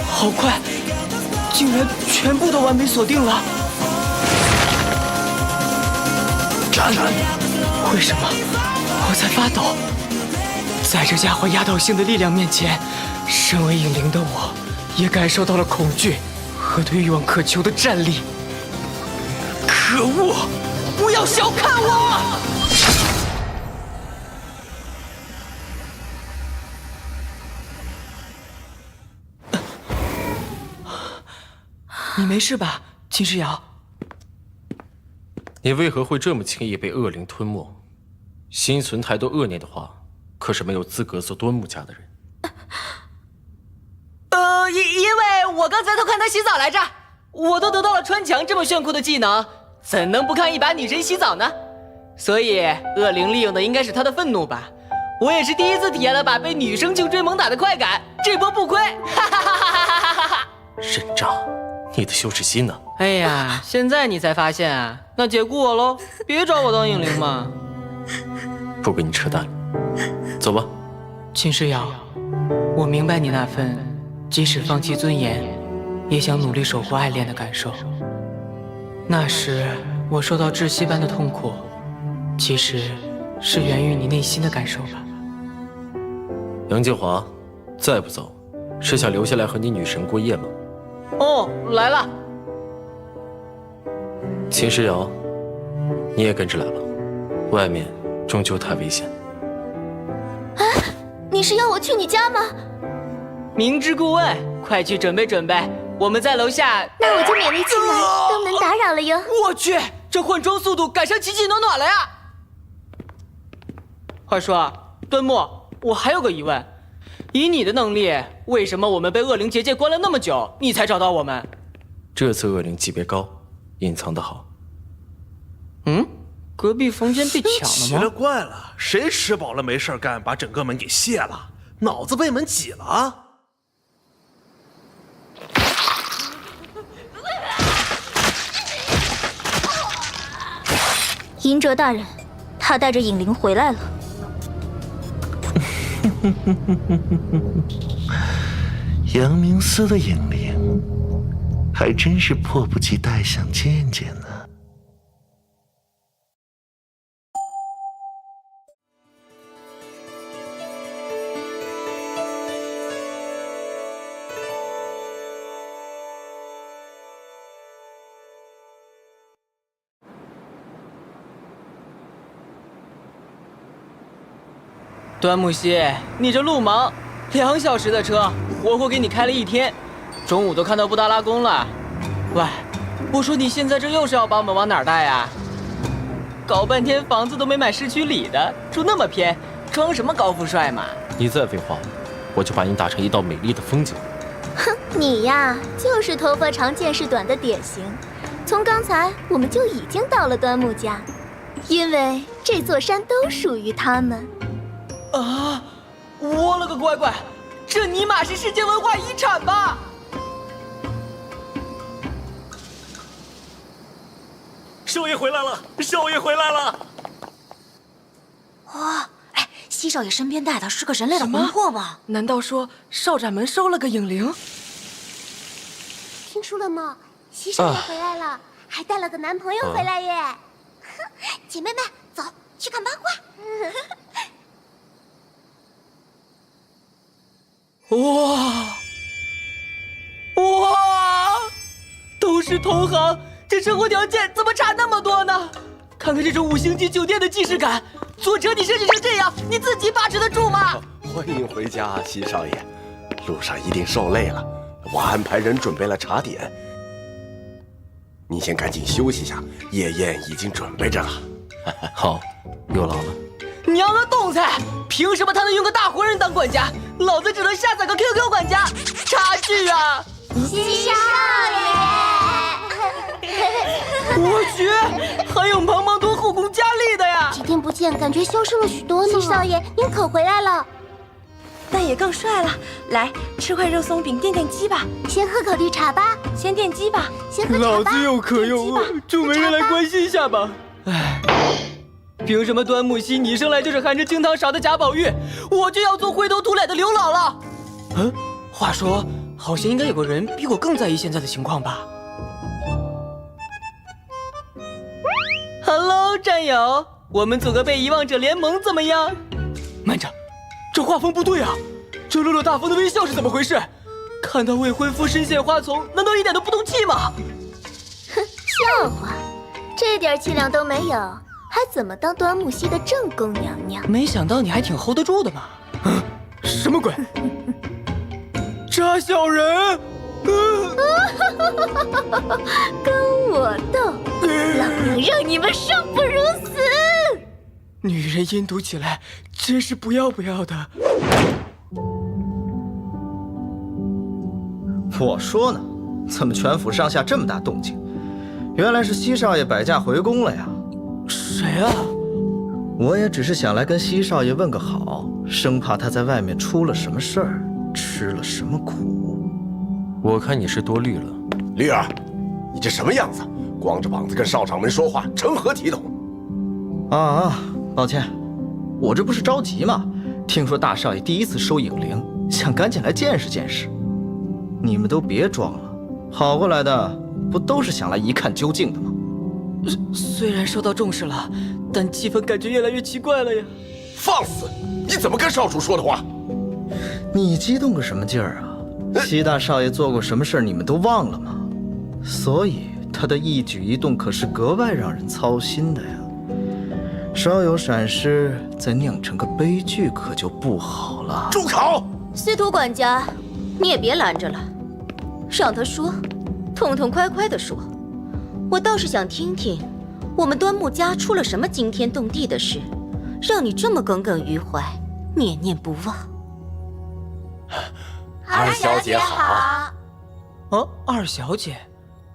好快，竟然全部都完美锁定了。为什么我在发抖？在这家伙压倒性的力量面前，身为影灵的我，也感受到了恐惧和对欲望渴求的战力。可恶！不要小看我！你没事吧，秦世瑶？你为何会这么轻易被恶灵吞没？心存太多恶念的话，可是没有资格做端木家的人。因为我刚才偷看他洗澡来着，我都得到了穿墙这么炫酷的技能，怎能不看一把女神洗澡呢？所以恶灵利用的应该是他的愤怒吧。我也是第一次体验了把被女生穷追猛打的快感，这波不亏！哈哈哈哈哈哈哈！人渣，你的羞耻心呢？哎呀，现在你才发现啊？那解雇我喽，别找我当影灵嘛。不跟你扯淡了，走吧。秦世瑶，我明白你那份即使放弃尊严，也想努力守护爱恋的感受。那时我受到窒息般的痛苦，其实是源于你内心的感受吧。杨静华，再不走，是想留下来和你女神过夜吗？哦，来了。秦世瑶，你也跟着来吧，外面终究太危险。啊，你是要我去你家吗？明知故问，快去准备准备，我们在楼下。那我就勉力进来，登门打扰了哟。我去，这换装速度赶上奇迹暖暖了呀！话说，端木，我还有个疑问，以你的能力，为什么我们被恶灵结界关了那么久，你才找到我们？这次恶灵级别高，隐藏得好。嗯，隔壁房间被抢了吗？奇了怪了，谁吃饱了没事干，把整个门给卸了？脑子被门挤了？银哲大人，他带着影灵回来了。阳明寺的影灵，还真是迫不及待想见见呢。端木溪，你这路盲，2小时的车，活活给你开了1天，中午都看到布达拉宫了。喂，我说你现在这又是要把我们往哪儿带呀？搞半天房子都没买市区里的，住那么偏，装什么高富帅嘛？你再废话，我就把你打成一道美丽的风景。哼，你呀，就是头发长见识短的典型。从刚才我们就已经到了端木家，因为这座山都属于他们。啊！我了个乖乖，这尼玛是世界文化遗产吧？少爷回来了，少爷回来了！哇，哎，西少爷身边带的是个人类的魂魄吧？难道说少掌门收了个影灵？听说了吗？西少爷回来了，还带了个男朋友回来耶！姐妹们，走去看八卦。哇！都是同行，这生活条件怎么差那么多呢？看看这种5星级酒店的既视感，坐车你设计成这样，你自己把持得住吗？欢迎回家，西少爷。路上一定受累了，我安排人准备了茶点。你先赶紧休息一下，夜宴已经准备着了。好，有劳了。娘个动菜，凭什么他能用个大活人当管家？老子只能下载个 QQ 管家，差距啊！西少爷，我去，还有茫茫多后宫佳丽的呀！几天不见，感觉消失了许多呢。西少爷，您可回来了。但也更帅了。来，吃块肉松饼垫垫饥吧。先喝口绿茶吧。先垫饥吧。先喝茶吧。老子又渴又饿，就没人来关心一下吧？唉，凭什么端木溪你生来就是含着清汤勺的贾宝玉，我就要做灰头土脸的刘姥姥？嗯，话说，好像应该有个人比我更在意现在的情况吧？Hello， 战友，我们组个被遗忘者联盟怎么样？慢着，这画风不对啊！这落落大方的微笑是怎么回事？看到未婚夫身陷花丛，难道一点都不动气吗？哼，笑话，这点气量都没有，还怎么当端木溪的正宫娘娘？没想到你还挺 hold 得住的嘛！什么鬼？扎小人！跟我斗，老娘让你们生不如死！女人阴毒起来真是不要的。我说呢，怎么全府上下这么大动静？原来是西少爷摆驾回宫了呀！谁啊？我也只是想来跟西少爷问个好，生怕他在外面出了什么事儿，吃了什么苦。我看你是多虑了。绿儿，你这什么样子？光着膀子跟少掌门说话，成何体统？抱歉，我这不是着急吗？听说大少爷第一次收影灵，想赶紧来见识见识。你们都别装了，跑过来的不都是想来一看究竟的吗？虽然受到重视了，但气氛感觉越来越奇怪了呀！放肆！你怎么跟少主说的话？你激动个什么劲儿啊？西大少爷做过什么事儿你们都忘了吗？所以他的一举一动可是格外让人操心的呀。稍有闪失，再酿成个悲剧，可就不好了。住口！司徒管家，你也别拦着了，让他说，痛痛快快地说。我倒是想听听，我们端木家出了什么惊天动地的事，让你这么耿耿于怀，念念不忘。二小姐好。哦，二小姐，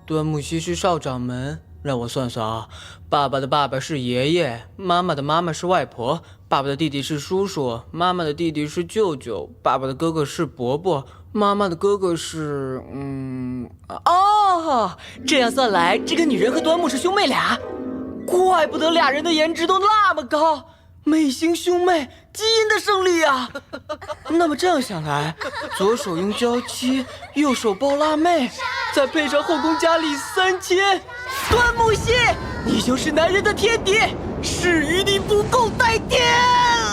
端木溪是少掌门。让我算算啊，爸爸的爸爸是爷爷，妈妈的妈妈是外婆，爸爸的弟弟是叔叔，妈妈的弟弟是舅舅，爸爸的哥哥是伯伯，妈妈的哥哥是……这样算来，这个女人和端木是兄妹俩，怪不得俩人的颜值都那么高，美型兄妹，基因的胜利啊！那么这样想来，左手用娇妻，右手抱辣妹，再配上后宫佳丽3000，端木溪，你就是男人的天敌，是与你不共戴天。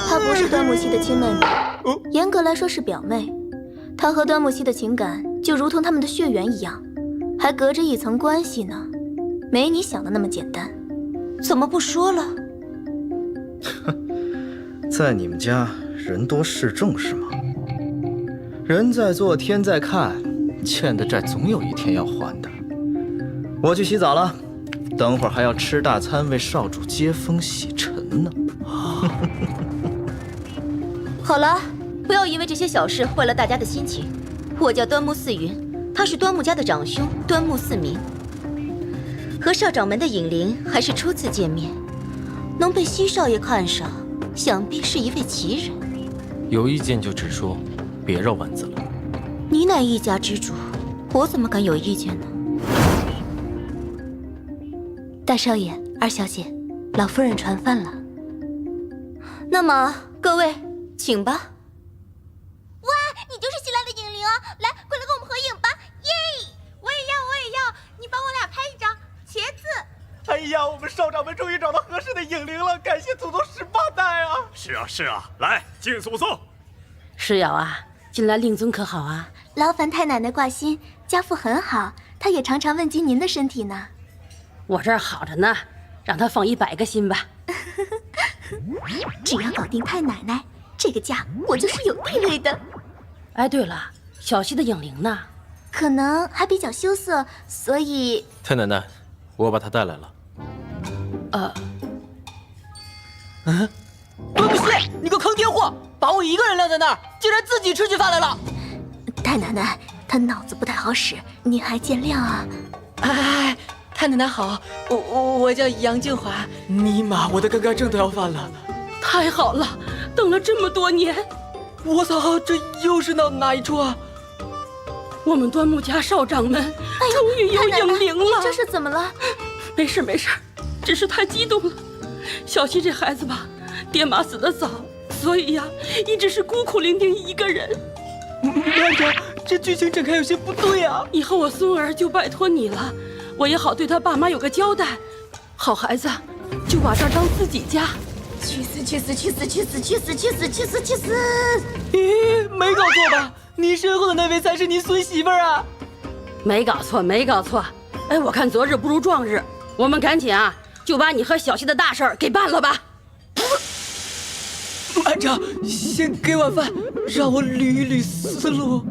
她不是端木溪的亲妹妹，严格来说是表妹。她和端木溪的情感就如同他们的血缘一样，还隔着一层关系呢，没你想的那么简单。怎么不说了？在你们家人多势众是吗？人在做天在看，欠的债总有一天要还的。我去洗澡了，等会儿还要吃大餐为少主接风洗尘呢。好了，不要因为这些小事坏了大家的心情。我叫端木四云，他是端木家的长兄端木四明。和少掌门的影灵还是初次见面，能被西少爷看上，想必是一位奇人。有意见就直说，别绕弯子了。你乃一家之主，我怎么敢有意见呢？大少爷、二小姐，老夫人传饭了。那么各位，请吧。哇，你就是新来的影灵哦！来，过来跟我们合影吧！耶！我也要，你帮我俩拍一张，茄子。哎呀，我们少掌门终于找到合适的影灵了，感谢祖宗18代啊！是啊，来敬祖宗。是瑶啊，近来令尊可好啊？劳烦太奶奶挂心，家父很好，他也常常问及您的身体呢。我这儿好着呢，让他放100个心吧。只要搞定太奶奶，这个家我就是有地位的。哎，对了，小溪的影灵呢？可能还比较羞涩，所以……太奶奶，我把她带来了。端木溪，你个坑爹货，把我一个人晾在那儿，竟然自己吃起饭来了。太奶奶，她脑子不太好使，您还见谅啊。哎，太奶奶好，我叫杨静华。尼玛，我的肝肝症都要犯了。太好了，等了这么多年。我操，这又是哪一出啊？我们端木家少长们终于有影灵了。这是怎么了？没事没事，只是太激动了。小希这孩子吧，爹妈死得早，所以呀，一直是孤苦伶仃一个人。班长，这剧情展开有些不对啊！以后我孙儿就拜托你了，我也好对他爸妈有个交代。好孩子，就把这儿当自己家。去死！去死！去死！去死！去死！去死！去死！去死！咦，没搞错吧？你身后的那位才是你孙媳妇儿啊！没搞错，没搞错。哎，我看昨日不如撞日，我们赶紧啊，就把你和小希的大事儿给办了吧。班长，先给碗饭，让我捋一捋思路。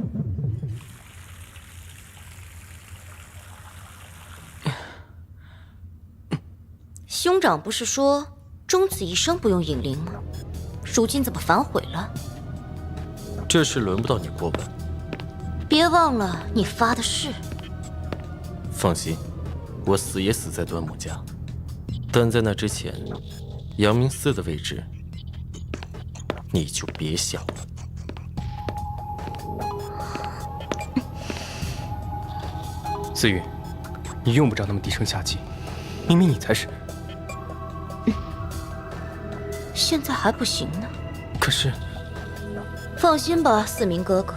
兄长不是说终此一生不用引灵吗？如今怎么反悔了？这事轮不到你过问。别忘了你发的誓。放心，我死也死在端木家，但在那之前，阳明寺的位置，你就别想了。思雨，你用不着那么低声下气，明明你才是。现在还不行呢。可是，放心吧，四明哥哥，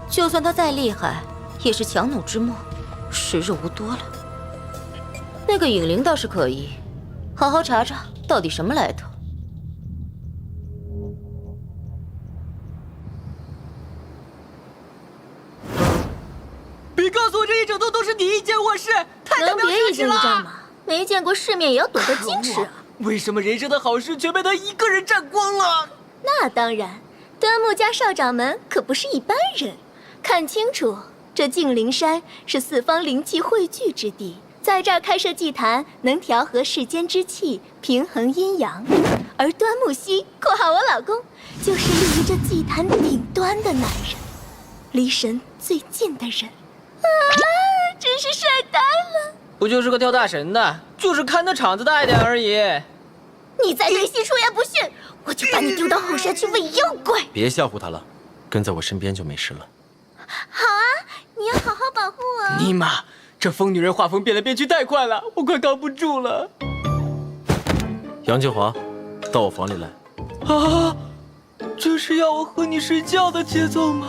就算他再厉害，也是强弩之末，时日无多了。那个影灵倒是可以，好好查查到底什么来头。别告诉我这一整栋都是你一间卧室，太他妈别一惊一乍嘛，没见过世面也要懂得矜持啊。为什么人生的好事全被他一个人占光了？那当然，端木家少长们可不是一般人。看清楚，这净灵山是四方灵气汇聚之地，在这儿开设祭坛，能调和世间之气，平衡阴阳。而端木溪（括号我老公）就是立于这祭坛顶端的男人，离神最近的人。啊，真是帅呆了！不就是个跳大神的，就是看那场子大一点而已。你再对戏出言不逊，我就把你丢到后山去喂妖怪！别吓唬他了，跟在我身边就没事了。好啊，你要好好保护我。尼玛，这疯女人画风变来变去太快了，我快扛不住了。杨静华，到我房里来。啊，这是要我和你睡觉的节奏吗？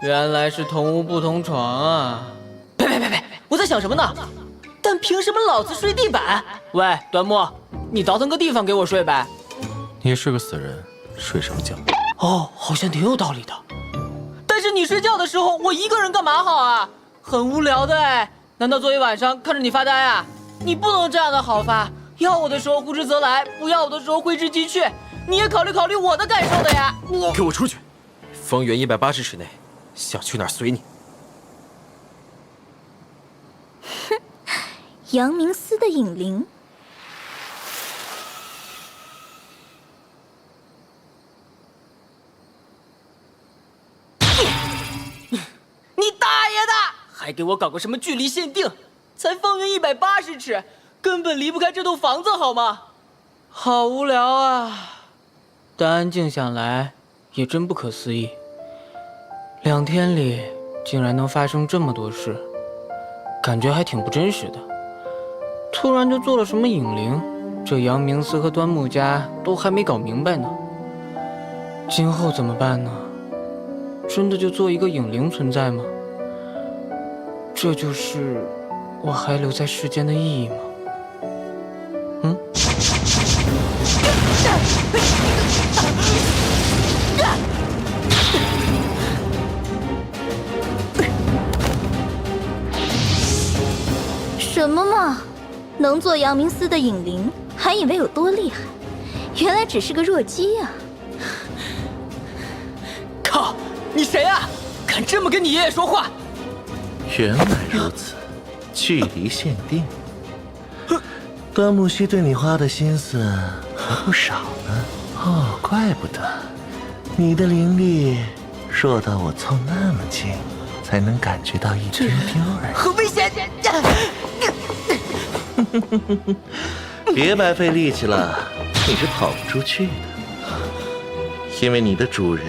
原来是同屋不同床啊！别，我在想什么呢？但凭什么老子睡地板？喂，端木，你倒腾个地方给我睡呗。你是个死人，睡什么觉？哦，好像挺有道理的。但是你睡觉的时候，我一个人干嘛好啊？很无聊的哎。难道坐一晚上看着你发呆啊？你不能这样的好法。要我的时候呼之则来，不要我的时候挥之即去。你也考虑考虑我的感受的呀。给我出去！方圆180尺内，想去哪儿随你。哼，阳明司的影灵。你大爷的！还给我搞个什么距离限定？才方圆180尺，根本离不开这栋房子，好吗？好无聊啊！但安静想来，也真不可思议。2天里竟然能发生这么多事，感觉还挺不真实的。突然就做了什么影灵，这阳明寺和端木家都还没搞明白呢。今后怎么办呢？真的就做一个影灵存在吗？这就是我还留在世间的意义吗？什么嘛！能做阳明司的影灵，还以为有多厉害，原来只是个弱鸡呀！靠，你谁啊？敢这么跟你爷爷说话？原来如此，距离限定。端木溪对你花的心思还不少呢。哦，怪不得你的灵力弱到我凑那么近才能感觉到一丢丢而已。很危险！别白费力气了，你是跑不出去的，因为你的主人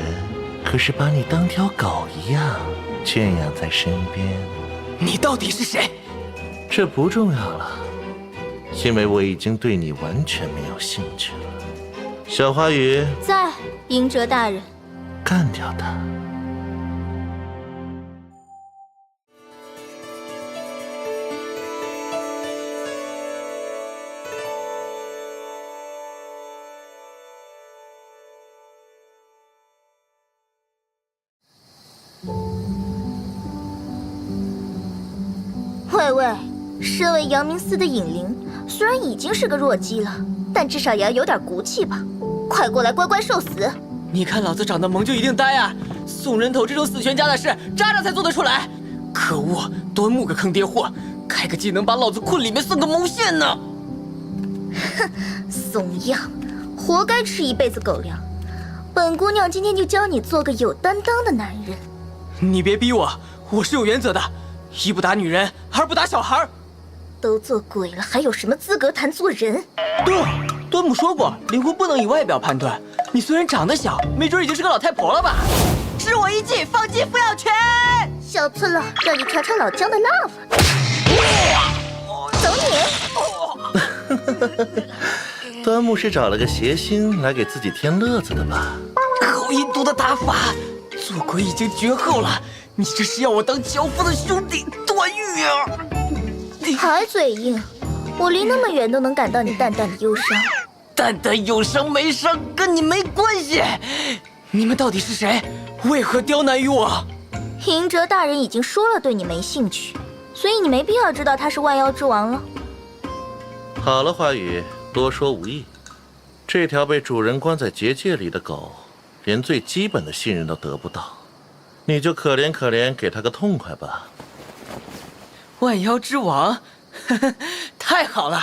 可是把你当条狗一样圈养在身边。你到底是谁？这不重要了，因为我已经对你完全没有兴趣了。小花鱼，在，嬴哲大人。干掉他。喂喂，身为阳明寺的尹灵，虽然已经是个弱鸡了，但至少也要有点骨气吧。快过来，乖乖受死！你看老子长得萌就一定呆啊？送人头这种死全家的事，渣渣才做得出来。可恶，端木个坑爹货，开个技能把老子困里面送个毛线呢！哼，怂样，活该吃一辈子狗粮。本姑娘今天就教你做个有担当的男人。你别逼我，我是有原则的，一不打女人，二不打小孩。都做鬼了，还有什么资格谈做人？对，端木说过，灵魂不能以外表判断。你虽然长得小，没准已经是个老太婆了吧？知我一计，放弃扶摇拳。小次郎，让你尝尝老姜的辣走你！端木是找了个谐星来给自己添乐子的吧？好阴毒的打法，做鬼已经绝后了，你这是要我当樵夫的兄弟段誉啊！还嘴硬，我离那么远都能感到你淡淡的忧伤。淡淡有伤没伤跟你没关系。你们到底是谁？为何刁难于我？嬴哲大人已经说了对你没兴趣，所以你没必要知道他是万妖之王了。好了，花语，多说无益。这条被主人关在结界里的狗，连最基本的信任都得不到，你就可怜可怜，给他个痛快吧。万妖之王，呵呵，太好了！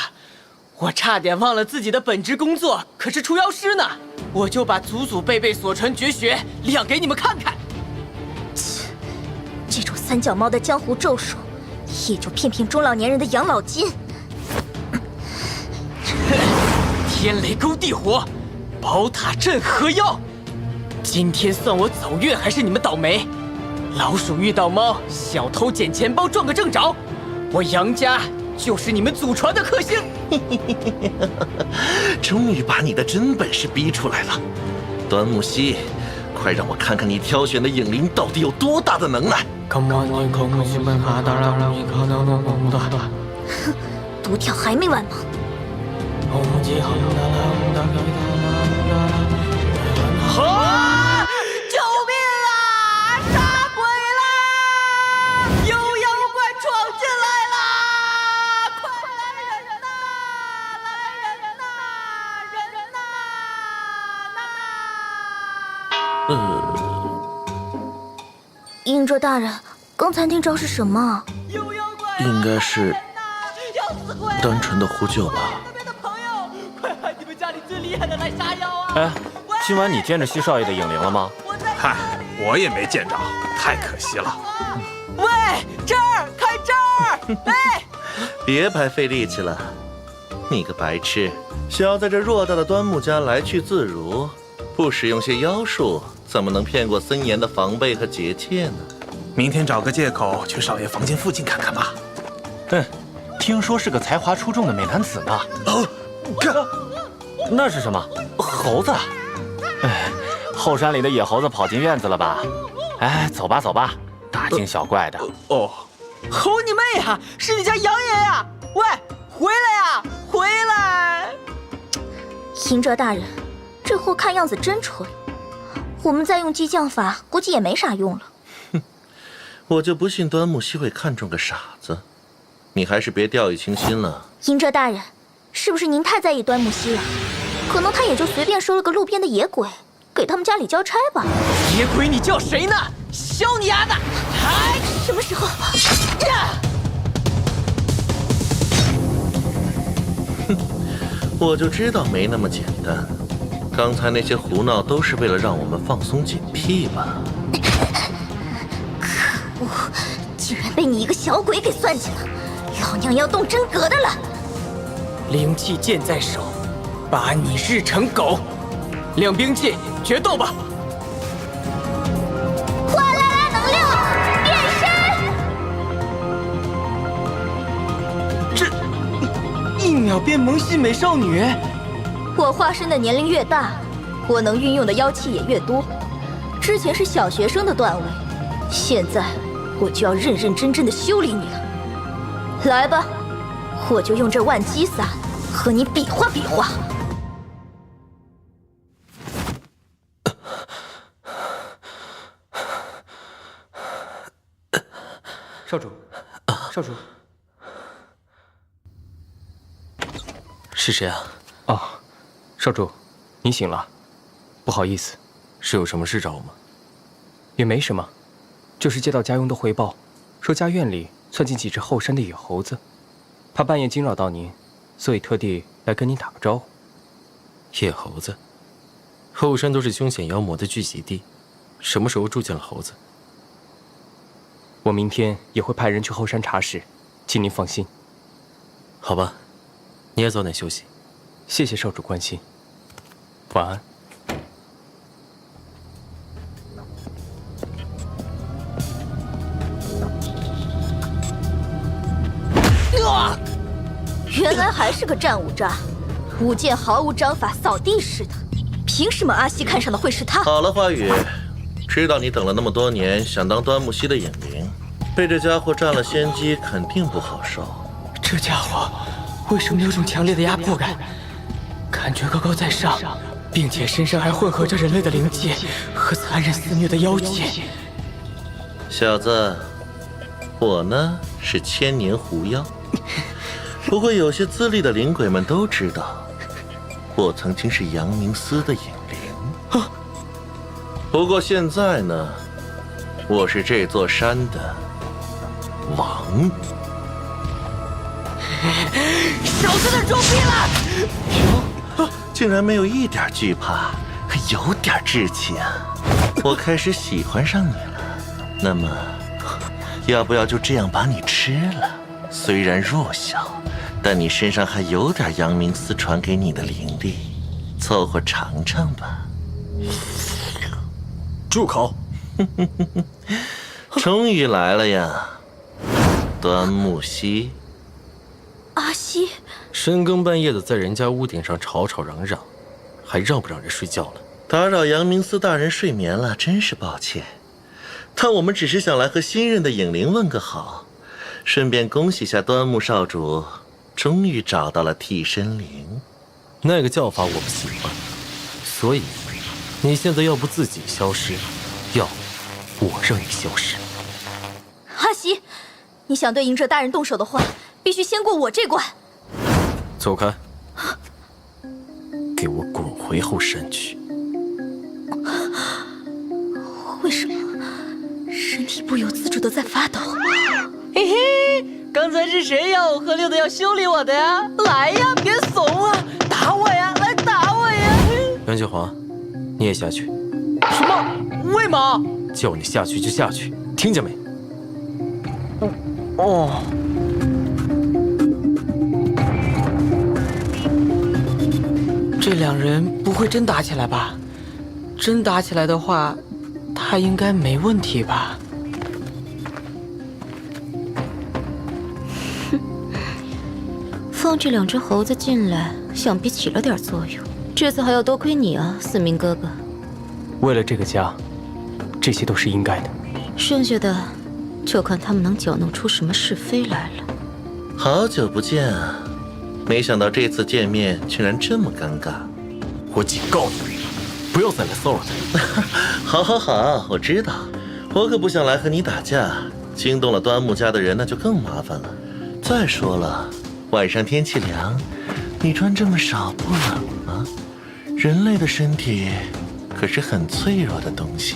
我差点忘了自己的本职工作可是除妖师呢，我就把祖祖辈辈所传绝学亮给你们看看。切，这种三脚猫的江湖咒术，也就骗骗中老年人的养老金。天雷勾地火，宝塔镇河妖。今天算我走运还是你们倒霉？老鼠遇到猫，小偷捡钱包撞个正着，我杨家就是你们祖传的克星。终于把你的真本事逼出来了，端木溪，快让我看看你挑选的影灵到底有多大的能耐！哼，独挑还没完吗？啊！救命啊！杀鬼啦！有妖怪闯进来啦！快来人呐！来人呐！人呐！嬴哲大人，刚才那招是什么？应该是单纯的呼救吧。快喊你们家里最厉害的来杀妖啊！哎，今晚你见着西少爷的影灵了吗？嗨，我也没见着，太可惜了。喂，这儿，看这儿！哎，别白费力气了，你个白痴，想要在这偌大的端木家来去自如，不使用些妖术，怎么能骗过森严的防备和结界呢？明天找个借口去少爷房间附近看看吧。听说是个才华出众的美男子呢。看，那是什么？猴子？哎，后山里的野猴子跑进院子了吧？哎，走吧走吧，大惊小怪的。哦，猴你妹呀！是你家杨爷呀！喂，回来呀！回来！嬴哲大人，这货看样子真蠢，我们再用激将法，估计也没啥用了。我就不信端木溪会看中个傻子，你还是别掉以轻心了。嬴哲大人，是不是您太在意端木溪了？可能他也就随便收了个路边的野鬼，给他们家里交差吧。野鬼，你叫谁呢？削你丫的！哎，什么时候？哼，我就知道没那么简单。刚才那些胡闹都是为了让我们放松警惕吧？可恶，竟然被你一个小鬼给算计了！老娘要动真格的了！灵气剑在手，把你日成狗！亮兵器，决斗吧！哗啦啦能量变身！这1秒变萌系美少女。我化身的年龄越大，我能运用的妖气也越多。之前是小学生的段位，现在我就要认认真真的修理你了。来吧，我就用这万击伞和你比划比划。少主，少主，是谁啊？哦，少主，您醒了，不好意思，是有什么事找我吗？也没什么，就是接到家佣的汇报，说家院里窜进几只后山的野猴子，怕半夜惊扰到您，所以特地来跟您打个招呼。野猴子，后山都是凶险妖魔的聚集地，什么时候住进了猴子？我明天也会派人去后山查实，请您放心。好吧，你也早点休息。谢谢少主关心，晚安。原来还是个战五渣，舞剑毫无章法，扫地似的。凭什么阿西看上的会是他？好了，花雨，知道你等了那么多年，想当端木溪的影灵，被这家伙占了先机，肯定不好受。这家伙为什么有种强烈的压迫感？感觉高高在上，并且身上还混合着人类的灵气和残忍肆虐的妖气。小子，我呢是千年狐妖，不过有些资历的灵鬼们都知道，我曾经是阳明司的影灵。不过现在呢，我是这座山的王。少在那装逼了！竟然没有一点惧怕，还有点志气啊！我开始喜欢上你了。那么，要不要就这样把你吃了？虽然弱小，但你身上还有点阳明司传给你的灵力，凑合尝尝吧。住口！终于来了呀，端木溪。阿西，深更半夜的在人家屋顶上吵吵嚷嚷，还让不让人睡觉了？打扰阳明司大人睡眠了，真是抱歉。但我们只是想来和新任的影灵问个好，顺便恭喜下端木少主，终于找到了替身灵。那个叫法我不喜欢，所以你现在要不自己消失，要我让你消失。阿西，你想对隐者大人动手的话，必须先过我这关。走开，给我滚回后山去。为什么身体不由自主的在发抖？嘿嘿，刚才是谁吆五喝六的要修理我的呀？来呀，别怂啊，打我呀，来打我呀！杨建华，你也下去。什么？为毛？叫你下去就下去，听见没？哦。这两人不会真打起来吧？真打起来的话，他应该没问题吧？放这两只猴子进来，想必起了点作用。这次还要多亏你啊，思明哥哥。为了这个家，这些都是应该的。剩下的，就看他们能搅弄出什么是非来了。好久不见啊！没想到这次见面居然这么尴尬。我警告你，不要再来骚扰他。好，好，好，我知道，我可不想来和你打架，惊动了端木家的人那就更麻烦了。再说了，晚上天气凉，你穿这么少不冷吗？人类的身体可是很脆弱的东西，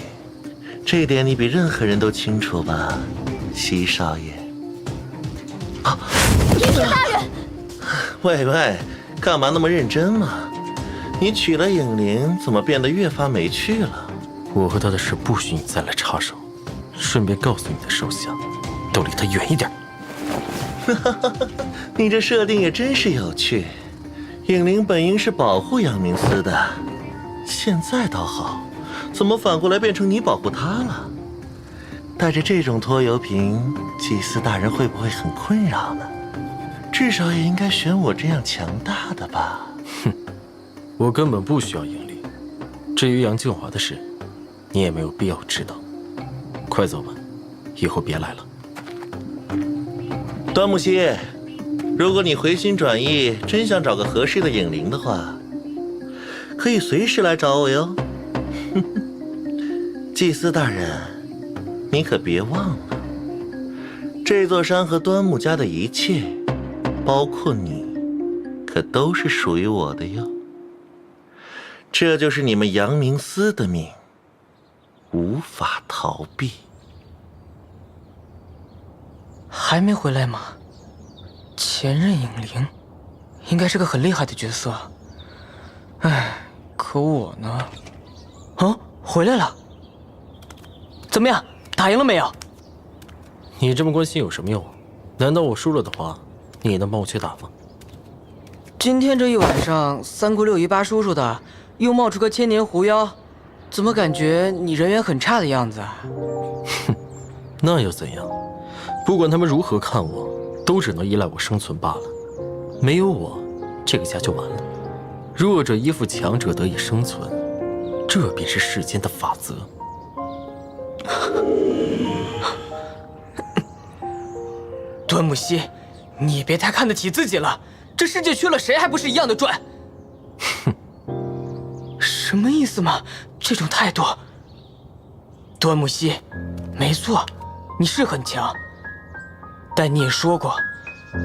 这点你比任何人都清楚吧，西少爷。隐者大人，喂喂，干嘛那么认真嘛？你娶了影灵，怎么变得越发没趣了？我和他的事不许你再来插手。顺便告诉你的手下，都离他远一点。你这设定也真是有趣。影灵本应是保护阳明司的，现在倒好，怎么反过来变成你保护他了？带着这种拖油瓶，祭司大人会不会很困扰呢？至少也应该选我这样强大的吧。哼，我根本不需要影灵。至于杨静华的事，你也没有必要知道。快走吧，以后别来了。端木溪，如果你回心转意，真想找个合适的影灵的话，可以随时来找我哟。祭司大人，你可别忘了，这座山和端木家的一切，包括你，可都是属于我的哟。这就是你们阳明司的命，无法逃避。还没回来吗？前任影灵，应该是个很厉害的角色。唉，可我呢？啊，回来了。怎么样，打赢了没有？你这么关心有什么用？难道我输了的话，你也能帮我去打吗？今天这一晚上，三姑六姨八叔叔的，又冒出个千年狐妖，怎么感觉你人缘很差的样子啊？哼，那又怎样？不管他们如何看我，都只能依赖我生存罢了。没有我，这个家就完了。弱者依附强者得以生存，这便是世间的法则。端木溪，你别太看得起自己了。这世界缺了谁，还不是一样的赚？哼，什么意思嘛？这种态度。端木溪，没错，你是很强。但你也说过，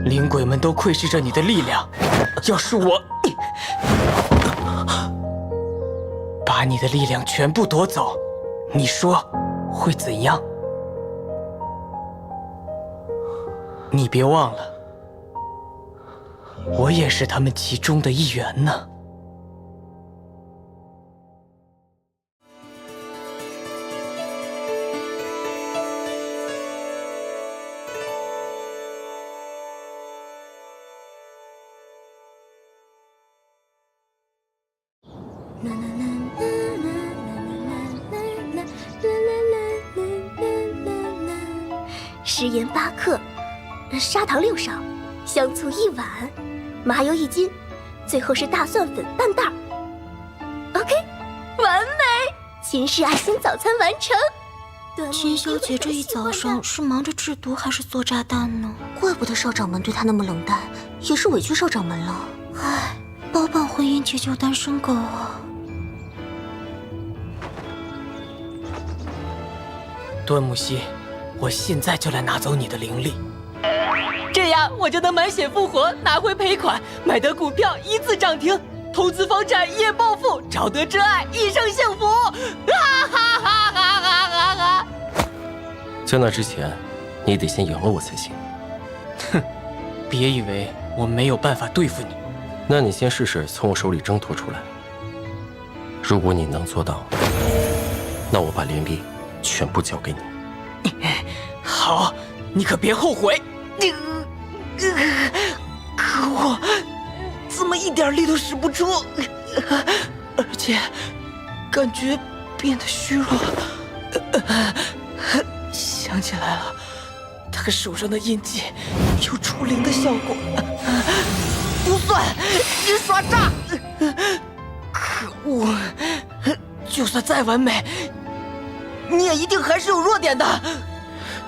灵鬼们都窥视着你的力量。要是我把你的力量全部夺走，你说会怎样？你别忘了，我也是他们其中的一员呢。食盐8克，砂糖6勺，香醋1碗，麻油1斤，最后是大蒜粉半袋。OK， 完美！秦氏爱心早餐完成。秦小姐这一早上是忙着制毒还是做炸弹呢？怪不得少掌门对她那么冷淡，也是委屈少掌门了。唉，包办婚姻解救单身狗啊！端木溪，我现在就来拿走你的灵力，这样我就能满血复活，拿回赔款，买得股票一次涨停，投资房产一夜暴富，找得真爱一生幸福！哈哈哈哈哈哈！在那之前，你得先赢了我才行。哼，别以为我没有办法对付你。那你先试试从我手里挣脱出来。如果你能做到，那我把灵力全部交给你。好，你可别后悔。可我怎么一点力都使不出，而且感觉变得虚弱。想起来了，他手上的印记有除灵的效果。不算，你耍诈！可恶！就算再完美，你也一定还是有弱点的。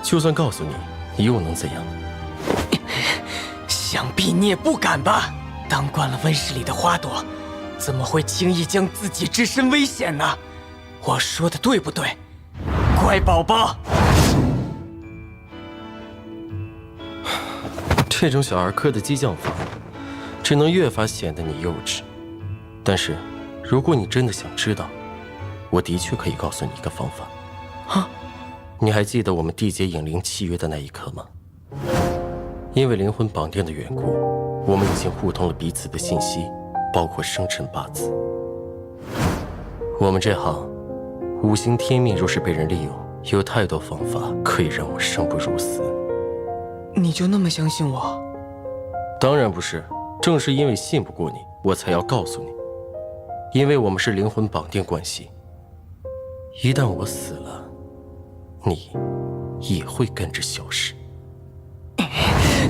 就算告诉你，你又能怎样？想必你也不敢吧？当惯了温室里的花朵，怎么会轻易将自己置身危险呢？我说的对不对，乖宝宝？这种小儿科的激将法，只能越发显得你幼稚。但是，如果你真的想知道，我的确可以告诉你一个方法。啊！你还记得我们缔结影灵契约的那一刻吗？因为灵魂绑定的缘故，我们已经互通了彼此的信息，包括生辰八字。我们这行，五行天命若是被人利用，有太多方法可以让我生不如死。你就那么相信我？当然不是，正是因为信不过你，我才要告诉你。因为我们是灵魂绑定关系，一旦我死了，你也会跟着消失。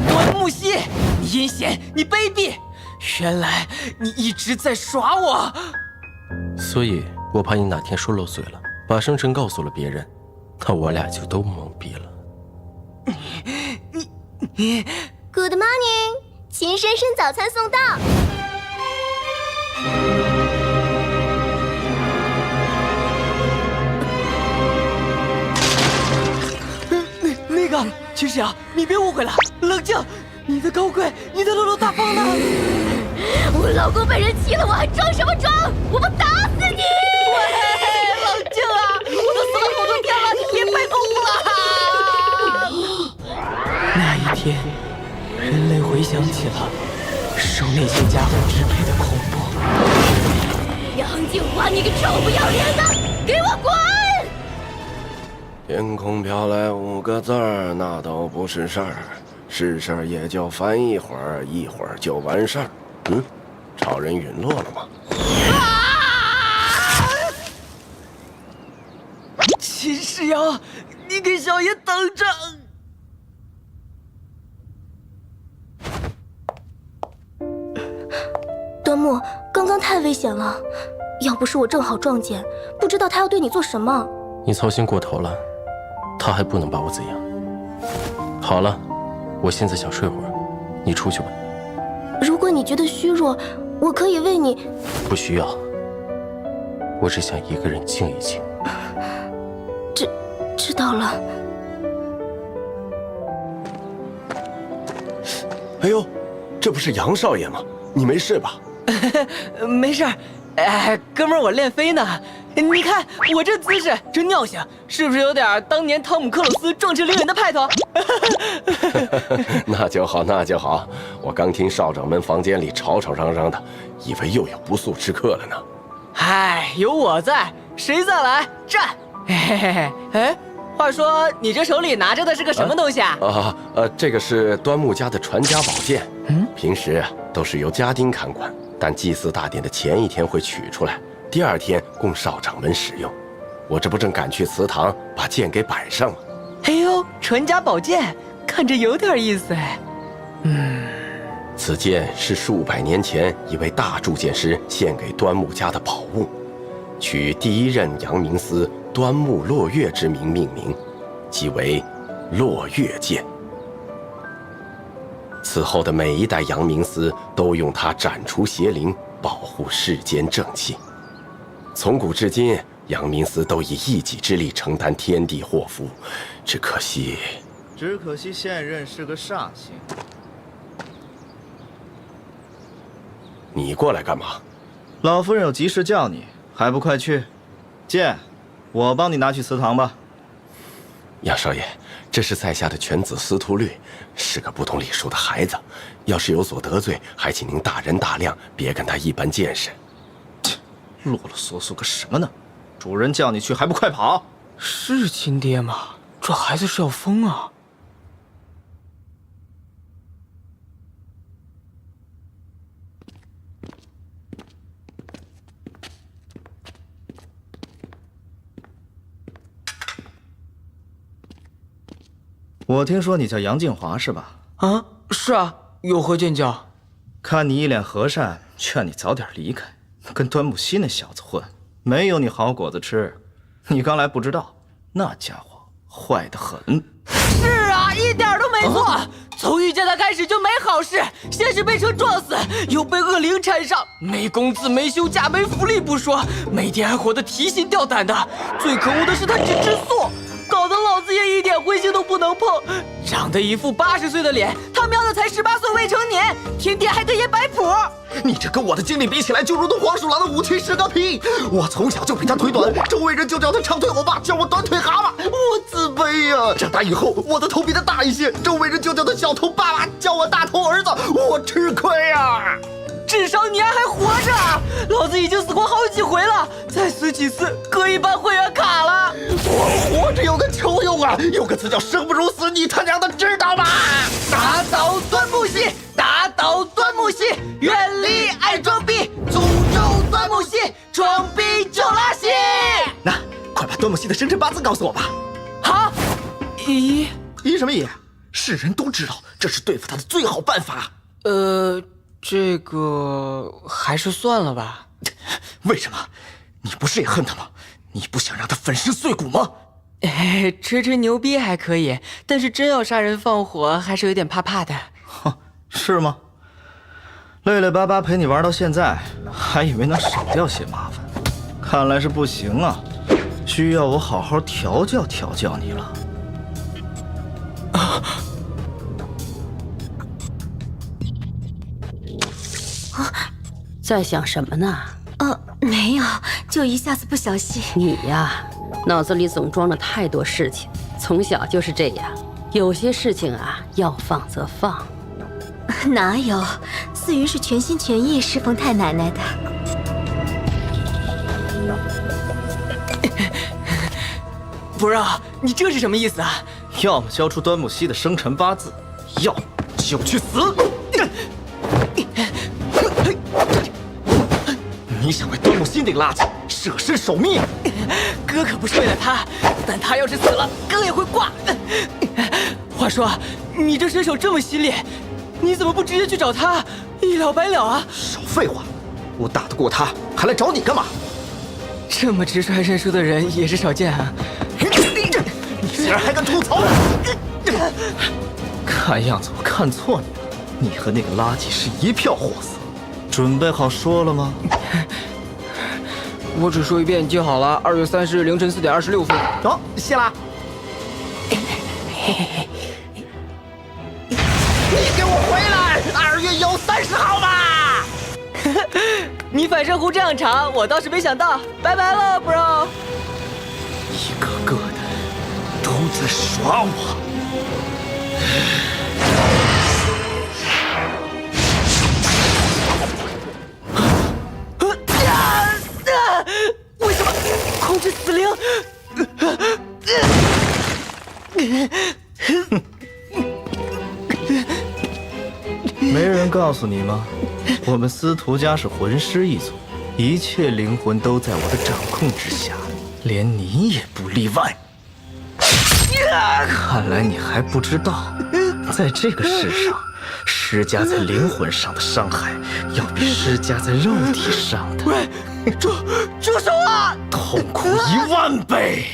端木溪，你阴险，你卑鄙！原来你一直在耍我。所以我怕你哪天说漏嘴了，把生辰告诉了别人，那我俩就都懵逼了。你 Good morning， 秦先生早餐送到。那个秦师阳，你别误会了，冷静。你的高贵，你的落落大方呢？我老公被人欺了，我还装什么装？我不打死你！喂，冷静啊！我都死了好多天了，你别白头发。那一天，人类回想起了受那些家伙支配的恐怖。杨静华，你个臭不要脸的，给我滚！天空飘来5个字儿，那都不是事儿，是事儿也就烦一会儿，一会儿就完事儿。超人陨落了吗？秦师阳，你给小爷等着！端木，刚刚太危险了，要不是我正好撞见，不知道他要对你做什么。你操心过头了，他还不能把我怎样。好了，我现在想睡会儿，你出去吧。如果你觉得虚弱，我可以为你。不需要，我只想一个人静一静。知道了。哎呦，这不是杨少爷吗？你没事吧？没事儿，哎，哥们儿，我练飞呢。你看我这姿势，这尿性，是不是有点当年汤姆克鲁斯壮志凌云的派头？那就好，那就好。我刚听少掌门房间里吵吵嚷嚷的，以为又有不速之客了呢。嗨，有我在，谁再来战？嘿嘿嘿，哎，话说你这手里拿着的是个什么东西啊？这个是端木家的传家宝剑。平时都是由家丁看管，但祭祀大典的前一天会取出来，第二天供少掌门使用。我这不正赶去祠堂把剑给摆上吗？哎呦，传家宝剑，看着有点意思哎。此剑是数百年前一位大铸剑师献给端木家的宝物，取第一任阳明司端木落月之名命名，即为落月剑。此后的每一代阳明司都用它斩除邪灵，保护世间正气。从古至今，阳明司都以一己之力承担天地祸福，只可惜现任是个煞星。你过来干嘛？老夫人有急事叫你，还不快去？剑，我帮你拿去祠堂吧。杨少爷，这是在下的犬子司徒律，是个不懂礼数的孩子，要是有所得罪，还请您大人大量，别跟他一般见识。啰啰嗦嗦个什么呢？主人叫你去，还不快跑！是亲爹吗？这孩子是要疯啊！我听说你叫杨静华是吧？啊，是啊，有何见教？看你一脸和善，劝你早点离开，跟端木溪那小子混，没有你好果子吃。你刚来不知道，那家伙坏得很。是啊，一点都没错。从遇见他开始就没好事，先是被车撞死，又被恶灵缠上，没工资、没休假、没福利不说，每天还活得提心吊胆的。最可恶的是他只吃素，搞得老子也一点荤腥都不能娘炮，长得一副80岁的脸，他瞄的才18岁未成年，天天还跟爷摆谱。你这跟我的经历比起来，就如同黄鼠狼的武器是个屁。我从小就比他腿短，周围人就叫他长腿欧巴，叫我短腿蛤蟆，我自卑呀。长大以后，我的头比他大一些，周围人就叫他小头爸爸，叫我大头儿子，我吃亏呀。至少你还活着，老子已经死过好几回了，再死几次可以办会员卡了。我活着有个球用啊，有个词叫生不如死，你他娘的知道吗？打倒端木系，打倒端木系，远离爱装逼，诅咒端木系，装逼就拉稀。那快把端木系的生辰八字告诉我吧。好。咦什么咦？是人都知道，这是对付他的最好办法。这个还是算了吧。为什么？你不是也恨他吗？你不想让他粉身碎骨吗？吹吹牛逼还可以，但是真要杀人放火，还是有点怕怕的。哼，是吗？累累巴巴陪你玩到现在，还以为能少掉些麻烦，看来是不行啊，需要我好好调教调教你了。在想什么呢？没有，就一下子不小心。你呀，脑子里总装了太多事情，从小就是这样。有些事情啊，要放则放。哪有？思云是全心全意侍奉太奶奶的。不让，你这是什么意思啊？要么交出端木溪的生辰八字，要么就去死。你想为端木溪那个垃圾舍身守命？哥可不是为了他，但他要是死了，哥也会挂。话说，你这身手这么犀利，你怎么不直接去找他，一了百了啊？少废话，我打得过他，还来找你干嘛？这么直率认输的人也是少见啊！你竟然还敢吐槽！看样子我看错你了，你和那个垃圾是一票货色。准备好说了吗？我只说一遍就好了。2月30日凌晨4点26分。好，谢啦。你给我回来！2月有30号吧？你反射弧这样长，我倒是没想到。拜拜了 ，bro。一个个的都在耍我。为什么控制死灵？没人告诉你吗？我们司徒家是魂师一族，一切灵魂都在我的掌控之下，连你也不例外。看来你还不知道，在这个世上，施加在灵魂上的伤害，要比施加在肉体上的住手啊！痛苦10000倍。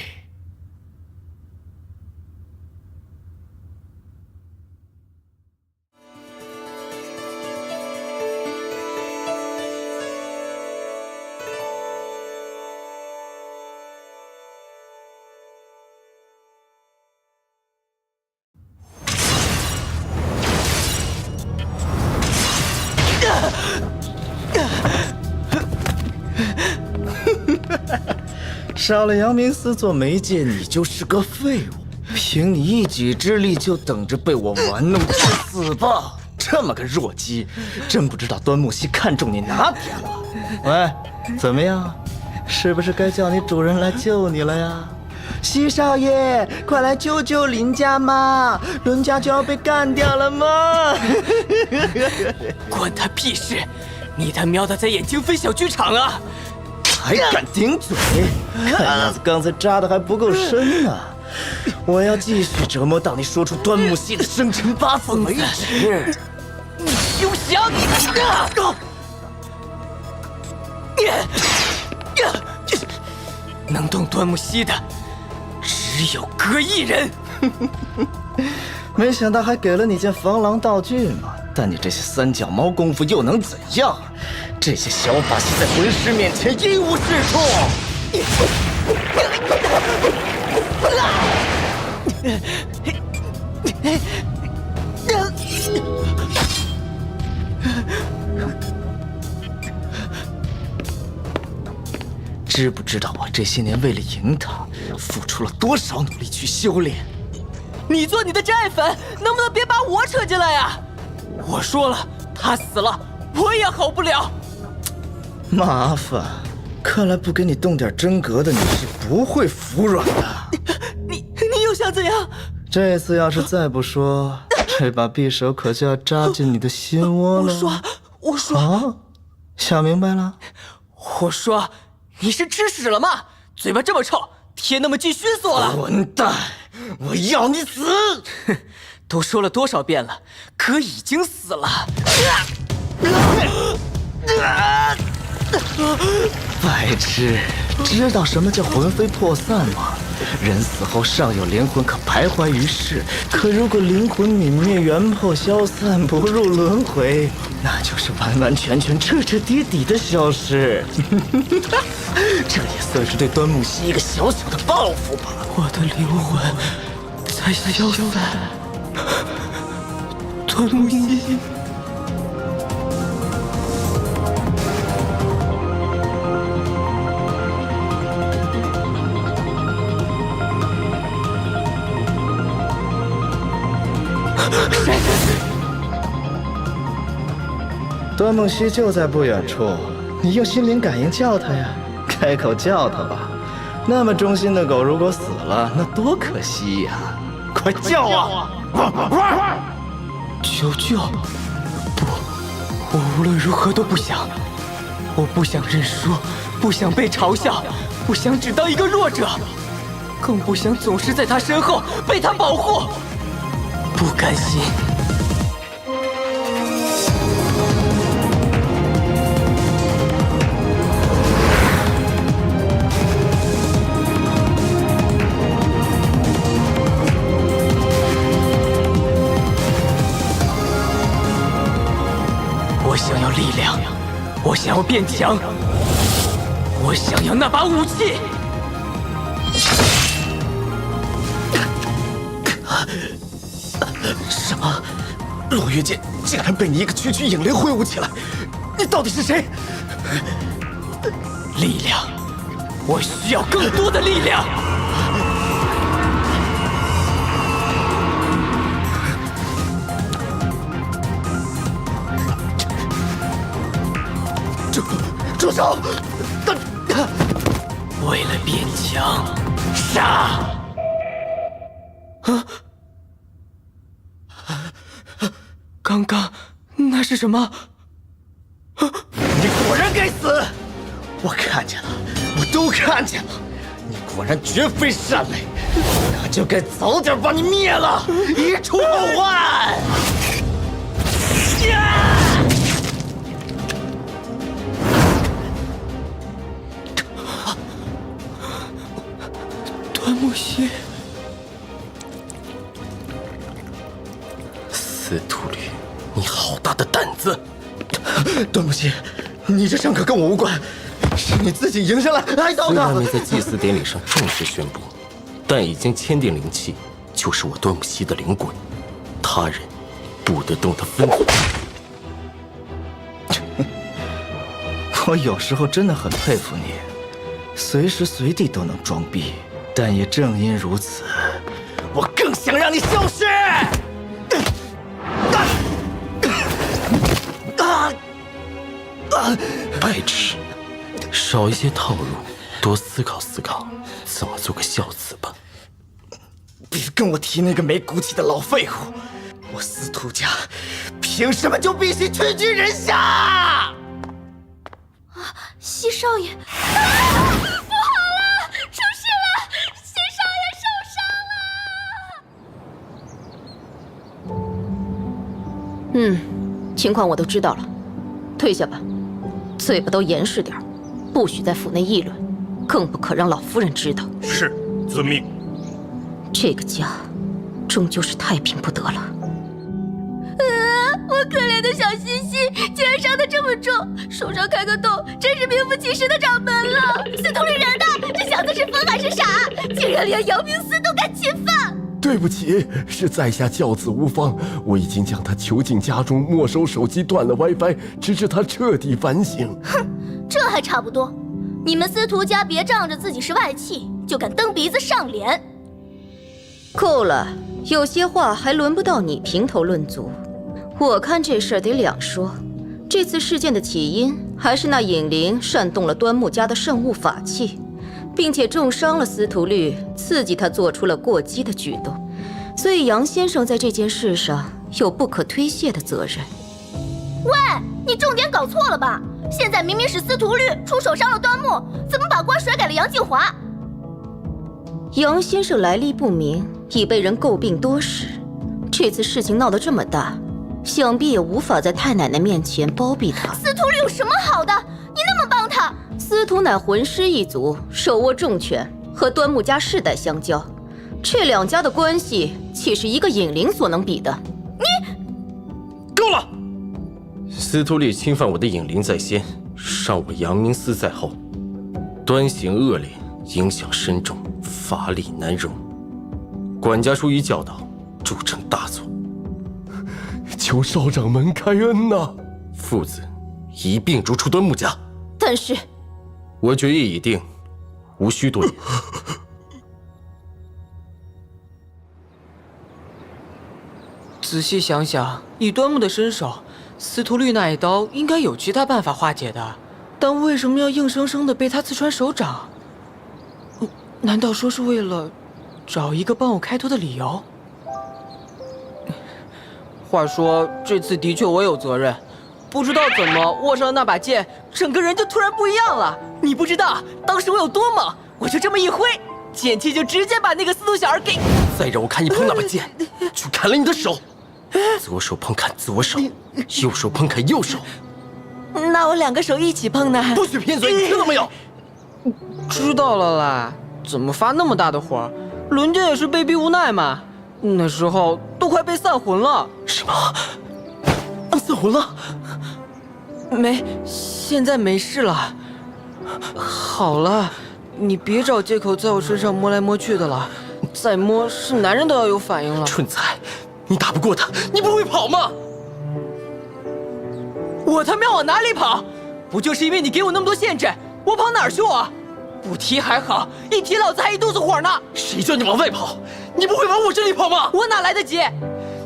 少了阳明司做媒介，你就是个废物。凭你一己之力，就等着被我玩弄致死吧！这么个弱鸡，真不知道端木溪看中你哪点了。喂，怎么样？是不是该叫你主人来救你了呀？西少爷，快来救救林家嘛！伦家就要被干掉了吗？关他屁事！你他喵的在演京飞小剧场啊！还敢顶嘴？看样子刚才扎的还不够深呢。我要继续折磨到你说出端木溪的生辰八字为止。你休想！能动端木溪的，只有哥一人。没想到还给了你件防狼道具嘛！但你这些三脚猫功夫又能怎样？这些小把戏在魂师面前一无是处。知不知道我这些年为了赢他，付出了多少努力去修炼？你做你的债粉，能不能别把我扯进来呀？我说了，他死了，我也好不了。麻烦，看来不给你动点真格的，你是不会服软的。你又想怎样？这次要是再不说，这把匕首可就要扎进你的心窝了。我说啊，想明白了？我说，你是吃屎了吗？嘴巴这么臭，天那么近熏死我了！混蛋！我要你死！都说了多少遍了，哥已经死了。白痴，知道什么叫魂飞魄散吗？人死后尚有灵魂可徘徊于世，可如果灵魂泯灭、元魄消散，不入轮回，那就是完完全全、彻彻底底的消失。这也算是对端木溪一个小小的报复吧。我的灵魂在消散，端木溪。端木溪就在不远处，你用心灵感应叫他呀，开口叫他吧。那么忠心的狗如果死了，那多可惜呀！快叫啊！求救！不，我无论如何都不想，我不想认输，不想被嘲笑，不想只当一个弱者，更不想总是在他身后被他保护，不甘心。我想要力量，我想要变强，我想要那把武器。什么？落月剑竟然被你一个区区影灵挥舞起来！你到底是谁？力量，我需要更多的力量。住手！为了变强，杀！刚刚那是什么？你果然该死！我看见了，我都看见了。你果然绝非善类，那就该早点把你灭了，以除后患。端木溪，司徒律，你好大的胆子！端木溪，你这伤可跟我无关，是你自己赢下来挨刀的。虽然没在祭祀典礼上正式宣布，但已经签订灵契，就是我端木溪的灵鬼，他人不得动他分毫。我有时候真的很佩服你，随时随地都能装逼。但也正因如此，我更想让你消失！白痴，少一些套路，多思考思考，怎么做个孝子吧。别跟我提那个没骨气的老废物！我司徒家凭什么就必须屈居人下？啊，西少爷！不好了，出事了！西少爷受伤了。情况我都知道了，退下吧，嘴巴都严实点，不许在府内议论，更不可让老夫人知道。是，遵命。这个家，终究是太平不得了。我可怜的小西西，竟然伤得这么重，手上开个洞，真是名副其实的掌门了。司徒律人呢？这小子是疯还是傻？竟然连阳明司都敢侵犯！对不起，是在下教子无方，我已经将他囚禁家中，没收手机，断了 WiFi，直至他彻底反省。哼，这还差不多。你们司徒家别仗着自己是外戚，就敢蹬鼻子上脸。够了，有些话还轮不到你评头论足。我看这事儿得两说。这次事件的起因还是那尹灵煽动了端木家的圣物法器，并且重伤了司徒律，刺激他做出了过激的举动。所以杨先生在这件事上有不可推卸的责任。喂，你重点搞错了吧？现在明明是司徒律出手伤了端木，怎么把锅甩给了杨静华？杨先生来历不明，已被人诟病多时。这次事情闹得这么大，想必也无法在太奶奶面前包庇他。司徒律有什么好的？你那么帮他？司徒乃魂师一族，手握重权，和端木家世代相交，这两家的关系岂是一个尹灵所能比的？够了！司徒律侵犯我的尹灵在先，伤我阳明司在后，端行恶劣，影响深重，法理难容。管家疏于教导，铸成大错。求少掌门开恩呐！父子一并逐出端木家。但是，我决议已定，无需多言。仔细想想，以端木的身手，司徒律那一刀应该有其他办法化解的，但为什么要硬生生的被他刺穿手掌？难道说是为了找一个帮我开脱的理由？话说这次的确我有责任，不知道怎么握上了那把剑，整个人就突然不一样了。你不知道当时我有多猛，我就这么一挥，剑气就直接把那个司徒小儿给……再让我看你碰那把剑，就砍了你的手。左手碰砍左手，右手碰砍右手。那我两个手一起碰呢？不许贫嘴，你听到没有？知道了啦。怎么发那么大的火？伦家也是被逼无奈嘛。那时候都快被散魂了。什么？散魂了？现在没事了。好了，你别找借口在我身上摸来摸去的了。再摸，是男人都要有反应了。蠢材，你打不过他，你不会跑吗？我他喵往哪里跑？不就是因为你给我那么多限制，我跑哪儿去我？不提还好，一提老子还一肚子火呢。谁叫你往外跑？你不会往我这里跑吗？我哪来得及？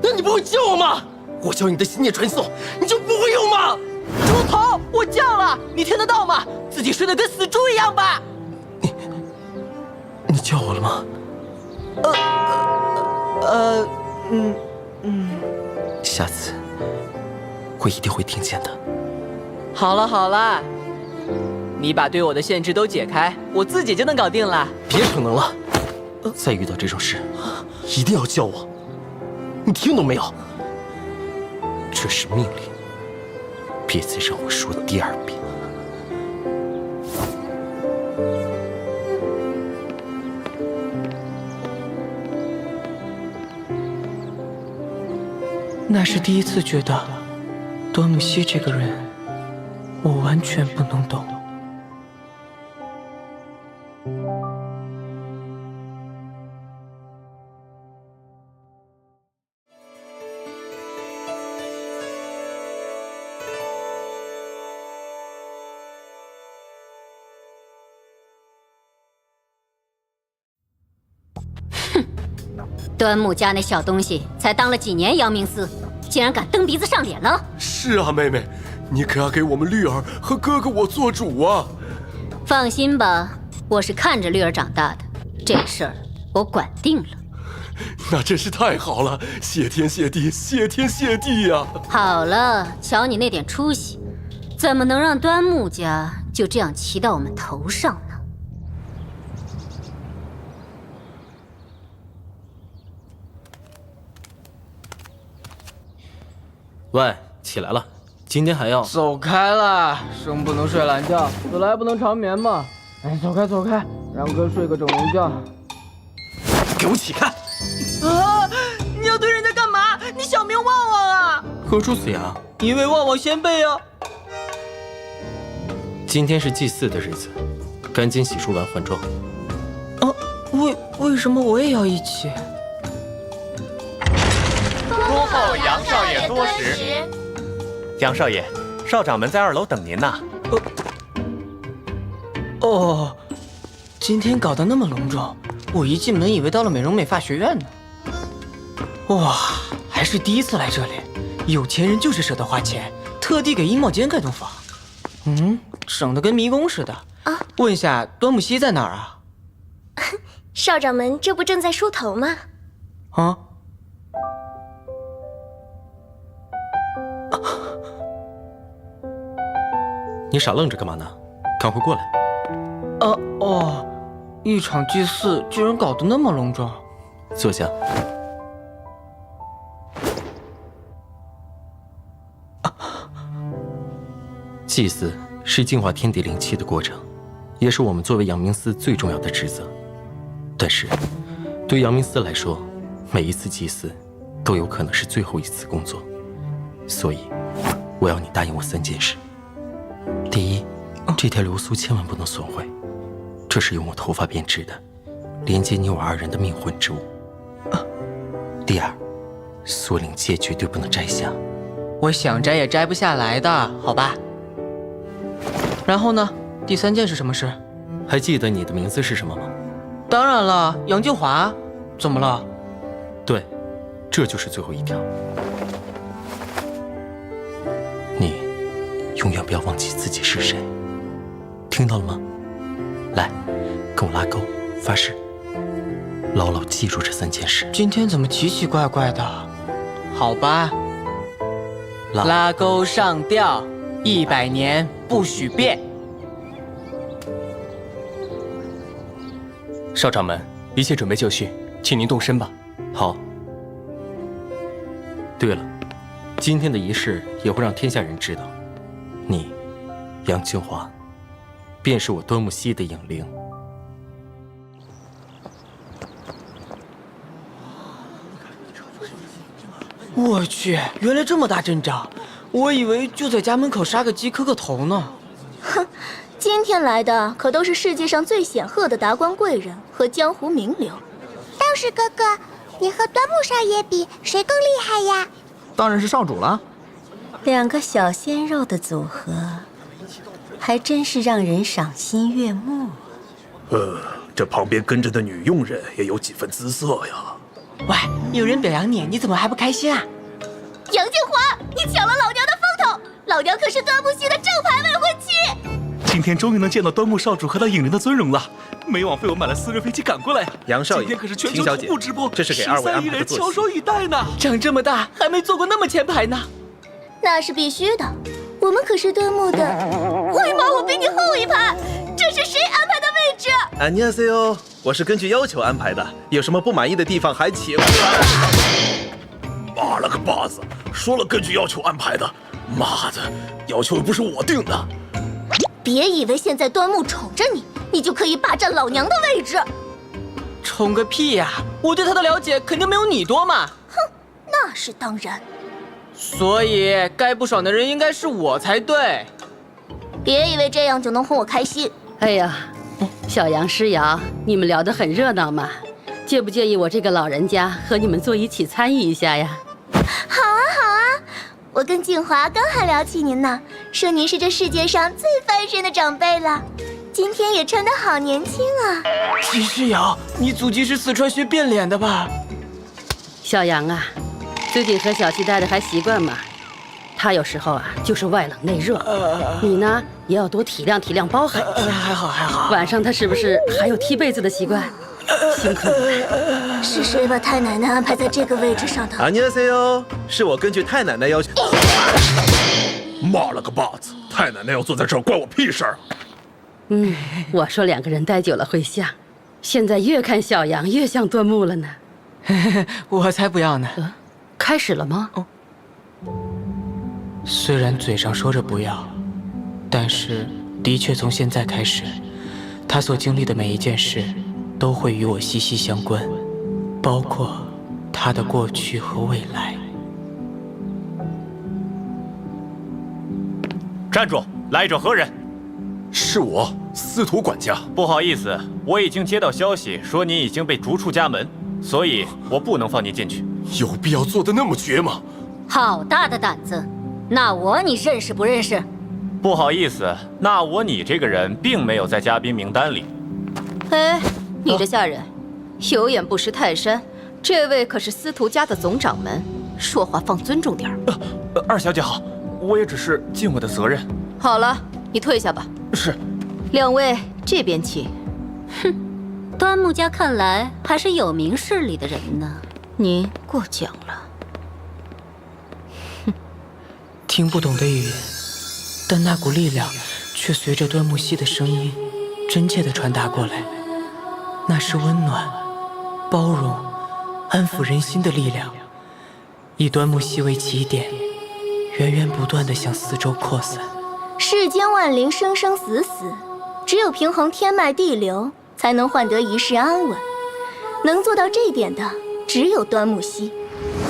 那你不会叫我吗？我教你的心念传送，你就不会用吗？猪头，我叫了，你听得到吗？自己睡得跟死猪一样吧？你叫我了吗？下次我一定会听见的。好了，你把对我的限制都解开，我自己就能搞定了。别逞能了，再遇到这种事，一定要叫我。你听懂没有？这是命令，别再让我说第二遍。那是第一次觉得端木熙这个人，我完全不能懂。端木家那小东西才当了几年阳明司，竟然敢蹬鼻子上脸了！是啊，妹妹，你可要给我们绿儿和哥哥我做主啊！放心吧，我是看着绿儿长大的，这事儿我管定了。那真是太好了，谢天谢地，谢天谢地呀！好了，瞧你那点出息，怎么能让端木家就这样骑到我们头上呢？喂，起来了，今天还要……走开了，生不能睡懒觉，死来不能长眠嘛。哎，走开，让哥睡个整容觉。给我起开！啊！你要对人家干嘛？你小名旺旺啊？何出此言？因为旺旺先辈啊。今天是祭祀的日子，赶紧洗漱完换装。啊，为什么我也要一起？恭候杨少爷多时。杨少爷，少掌门在2楼等您呢。哦，今天搞得那么隆重，我一进门以为到了美容美发学院呢。哇，还是第一次来这里，有钱人就是舍得花钱，特地给衣帽间开栋房。省得跟迷宫似的。啊，问下端木溪在哪儿啊？少掌门这不正在梳头吗？啊？你傻愣着干嘛呢？赶快过来！一场祭祀居然搞得那么隆重。坐下。祭祀是净化天地灵气的过程，也是我们作为阳明司最重要的职责。但是，对阳明司来说，每一次祭祀都有可能是最后一次工作，所以我要你答应我3件事。第一，这条流苏千万不能损毁，这是用我头发编织的，连接你我2人的命魂之物。第二，锁灵戒绝对不能摘下，我想摘也摘不下来的，好吧？然后呢？第3件是什么事？还记得你的名字是什么吗？当然了，杨静华。怎么了？对，这就是最后一条。你永远不要忘记自己是谁，听到了吗？来，跟我拉钩，发誓，牢牢记住这3件事。今天怎么奇奇怪怪的？好吧，拉钩上吊，100年不许变。少掌门，一切准备就绪，请您动身吧。好。对了，今天的仪式也会让天下人知道，你，杨清华，便是我端木溪的影灵。我去，原来这么大阵仗，我以为就在家门口杀个鸡磕个头呢。哼，今天来的可都是世界上最显赫的达官贵人和江湖名流。道士哥哥，你和端木少爷比，谁更厉害呀？当然是少主了。2个小鲜肉的组合，还真是让人赏心悦目。这旁边跟着的女佣人也有几分姿色呀。喂，有人表扬你，你怎么还不开心啊？杨静华，你抢了老娘的风头！老娘可是端木溪的正牌未婚妻。今天终于能见到端木少主和他影人的尊容了，没枉费我买了私人飞机赶过来。杨少爷，今天可是全球同步直播，这是给2位安排的坐席。翘首以待呢。长这么大还没坐过那么前排呢。那是必须的，我们可是端木的。为毛我比你后一排？这是谁安排的位置？안녕하세요，我是根据要求安排的，有什么不满意的地方还请。妈了个巴子，说了根据要求安排的，妈的，要求又不是我定的。别以为现在端木宠着你，你就可以霸占老娘的位置。宠个屁呀！我对他的了解肯定没有你多嘛。哼，那是当然。所以该不爽的人应该是我才对。别以为这样就能哄我开心。哎呀，小杨诗瑶，你们聊得很热闹嘛，介不介意我这个老人家和你们坐一起参与一下呀？好啊好啊，我跟静华刚还聊起您呢，说您是这世界上最翻身的长辈了，今天也穿得好年轻啊。齐诗瑶，你祖籍是四川学变脸的吧？小杨啊，最近和小七待的还习惯吗？他有时候啊就是外冷内热，你呢也要多体谅体谅包涵一下。还好还好。晚上他是不是还有踢被子的习惯？辛苦了。是谁把太奶奶安排在这个位置上的？안녕하세요，是我根据太奶奶要求。妈了个巴子，太奶奶要坐在这儿关我屁事儿。我说2个人待久了会像，现在越看小杨越像端木了呢。我才不要呢。开始了吗？虽然嘴上说着不要，但是的确从现在开始，他所经历的每一件事都会与我息息相关，包括他的过去和未来。站住！来者何人？是我，司徒管家。不好意思，我已经接到消息说你已经被逐出家门，所以我不能放你进去。有必要做得那么绝吗？好大的胆子！那我你认识不认识？不好意思，那我你这个人并没有在嘉宾名单里。哎，你这下人，有眼不识泰山，这位可是司徒家的总掌门，说话放尊重点儿。二小姐好，我也只是尽我的责任。好了，你退下吧。是。两位这边请。哼，端木家看来还是有名势力的人呢。您过奖了。听不懂的语言，但那股力量却随着端木溪的声音真切地传达过来。那是温暖、包容、安抚人心的力量，以端木溪为起点，源源不断地向四周扩散。世间万灵生生死死，只有平衡天脉地流，才能换得一世安稳。能做到这点的，只有端木溪。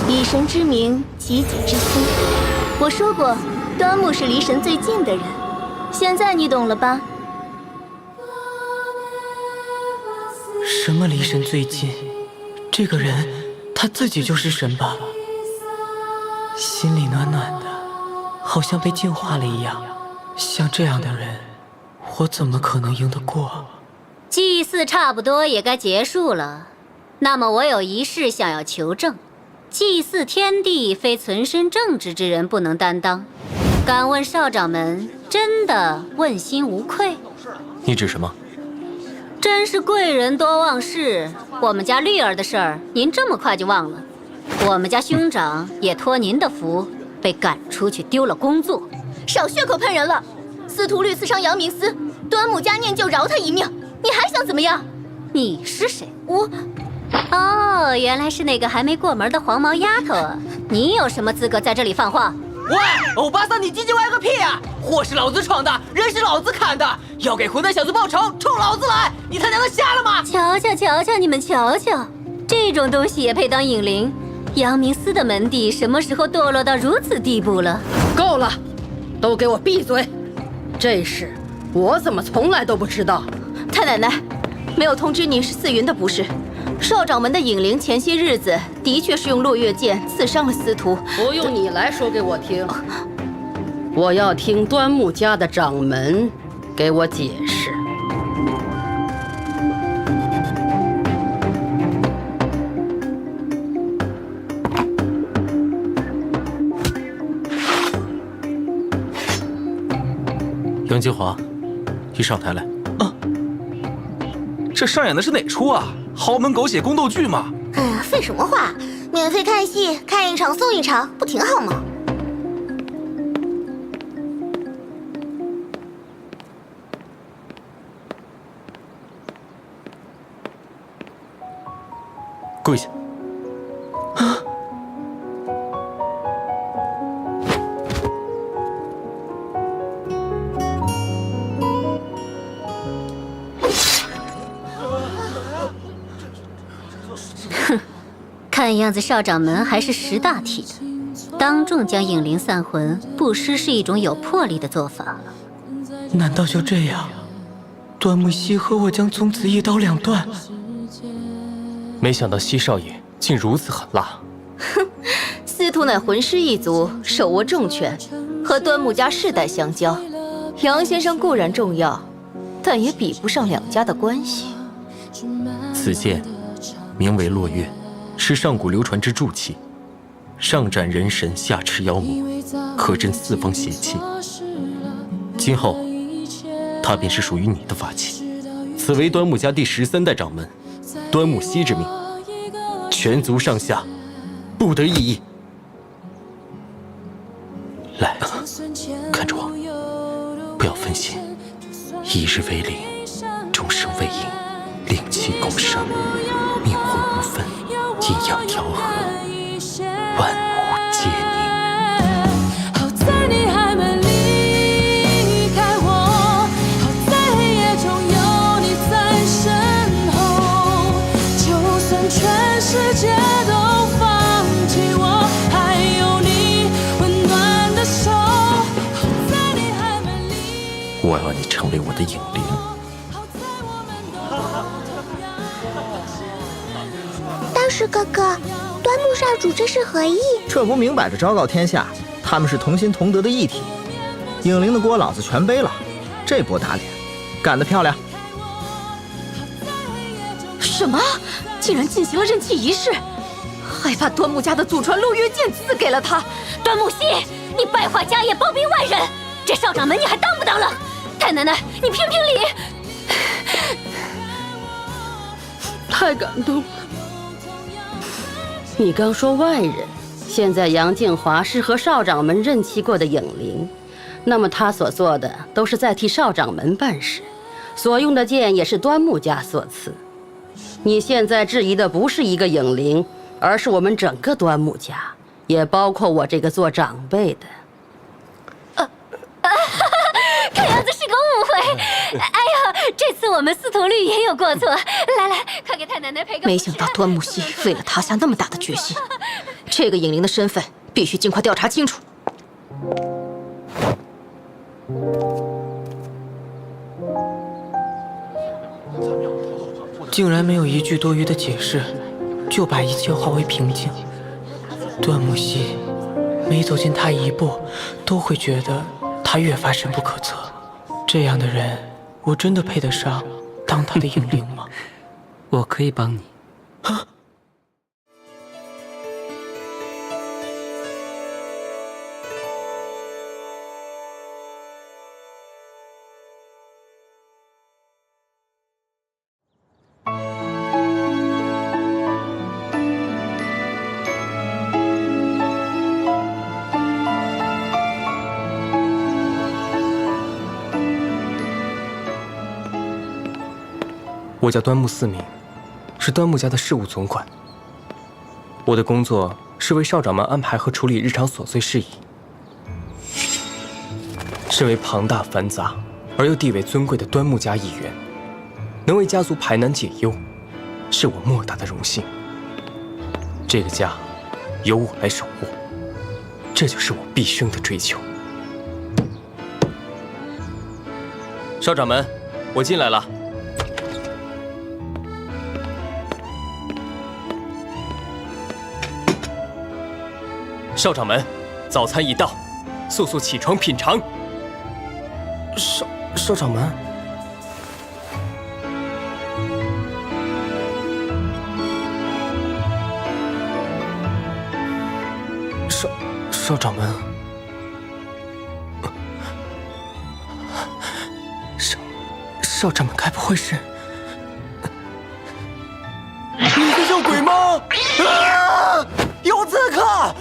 以神之名，其己之心。我说过，端木是离神最近的人。现在你懂了吧？什么离神最近？这个人，他自己就是神吧？心里暖暖的，好像被净化了一样。像这样的人，我怎么可能赢得过？祭祀差不多也该结束了，那么我有一事想要求证：祭祀天地，非存身正直之人不能担当。敢问少掌门，真的问心无愧？你指什么？真是贵人多忘事，我们家绿儿的事儿，您这么快就忘了？我们家兄长也托您的福，被赶出去丢了工作。少血口喷人了！司徒律刺伤杨明思，端木家念旧饶他一命，你还想怎么样？你是谁？我……哦，原来是那个还没过门的黄毛丫头啊！你有什么资格在这里放话？喂，欧巴桑，你唧唧歪个屁啊！祸是老子闯的，人是老子砍的，要给混蛋小子报仇，冲老子来！你他娘的瞎了吗？瞧瞧瞧瞧，你们瞧瞧，这种东西也配当影灵？杨明思的门第什么时候堕落到如此地步了？够了，都给我闭嘴！这事我怎么从来都不知道？太奶奶，没有通知你是四云的不是。少掌门的影灵前些日子的确是用落月剑刺伤了司徒。不用你来说给我听，我要听端木家的掌门给我解释。杨金华，你上台来。这上演的是哪出啊？豪门狗血宫斗剧吗？废什么话！免费看戏，看一场送一场，不挺好吗？跪下。看样子少掌门还是识大体的，当众将影灵散魂，不失是一种有魄力的做法。难道就这样，端木溪和我将从此一刀两断？没想到西少爷竟如此狠辣。哼，司徒乃魂师一族，手握重权，和端木家世代相交。杨先生固然重要，但也比不上两家的关系。此剑名为落月，是上古流传之助器，上斩人神，下持妖魔，可镇四方邪气。今后，它便是属于你的法器。此为端木家第13代掌门端木溪之命，全族上下不得异议。来，看着我，不要分心。一日为灵，终生为营，灵气共生，命魂无分，阴阳调和，万物皆宁。好在你还没离开我，好在黑夜中有你在身后，就算全世界都放弃我，还有你温暖的手。好在你还没离。我要你成为我的影灵。大师哥哥，端木少主这是何意？这不明摆着昭告天下，他们是同心同德的一体。影灵的锅老子全背了，这波打脸干得漂亮。什么？竟然进行了认亲仪式，还把端木家的祖传落月剑赐给了他。端木熙，你败坏家业，暴兵外人，这少掌门你还当不当了？太奶奶，你评评理！太感动了。你刚说外人，现在杨静华是和少掌门认亲过的影灵，那么他所做的都是在替少掌门办事，所用的剑也是端木家所赐。你现在质疑的不是一个影灵，而是我们整个端木家，也包括我这个做长辈的。看样子是个误会。哎呀，这次我们司徒律也有过错。来来，快给太奶奶赔个。没想到端木熙为了他下那么大的决心，这个影灵的身份必须尽快调查清楚。竟然没有一句多余的解释，就把一切化为平静。段木熙，每走近他一步，都会觉得他越发深不可测。这样的人，我真的配得上当他的影灵吗？我可以帮你。我叫端木思明，是端木家的事务总管。我的工作是为少掌门安排和处理日常琐碎事宜。身为庞大繁杂而又地位尊贵的端木家一员，能为家族排难解忧，是我莫大的荣幸。这个家由我来守护，这就是我毕生的追求。少掌门，我进来了。少掌门，早餐已到，速速起床品尝。少掌门，少掌门，少掌门，该不会是你在叫鬼吗？啊！有刺客！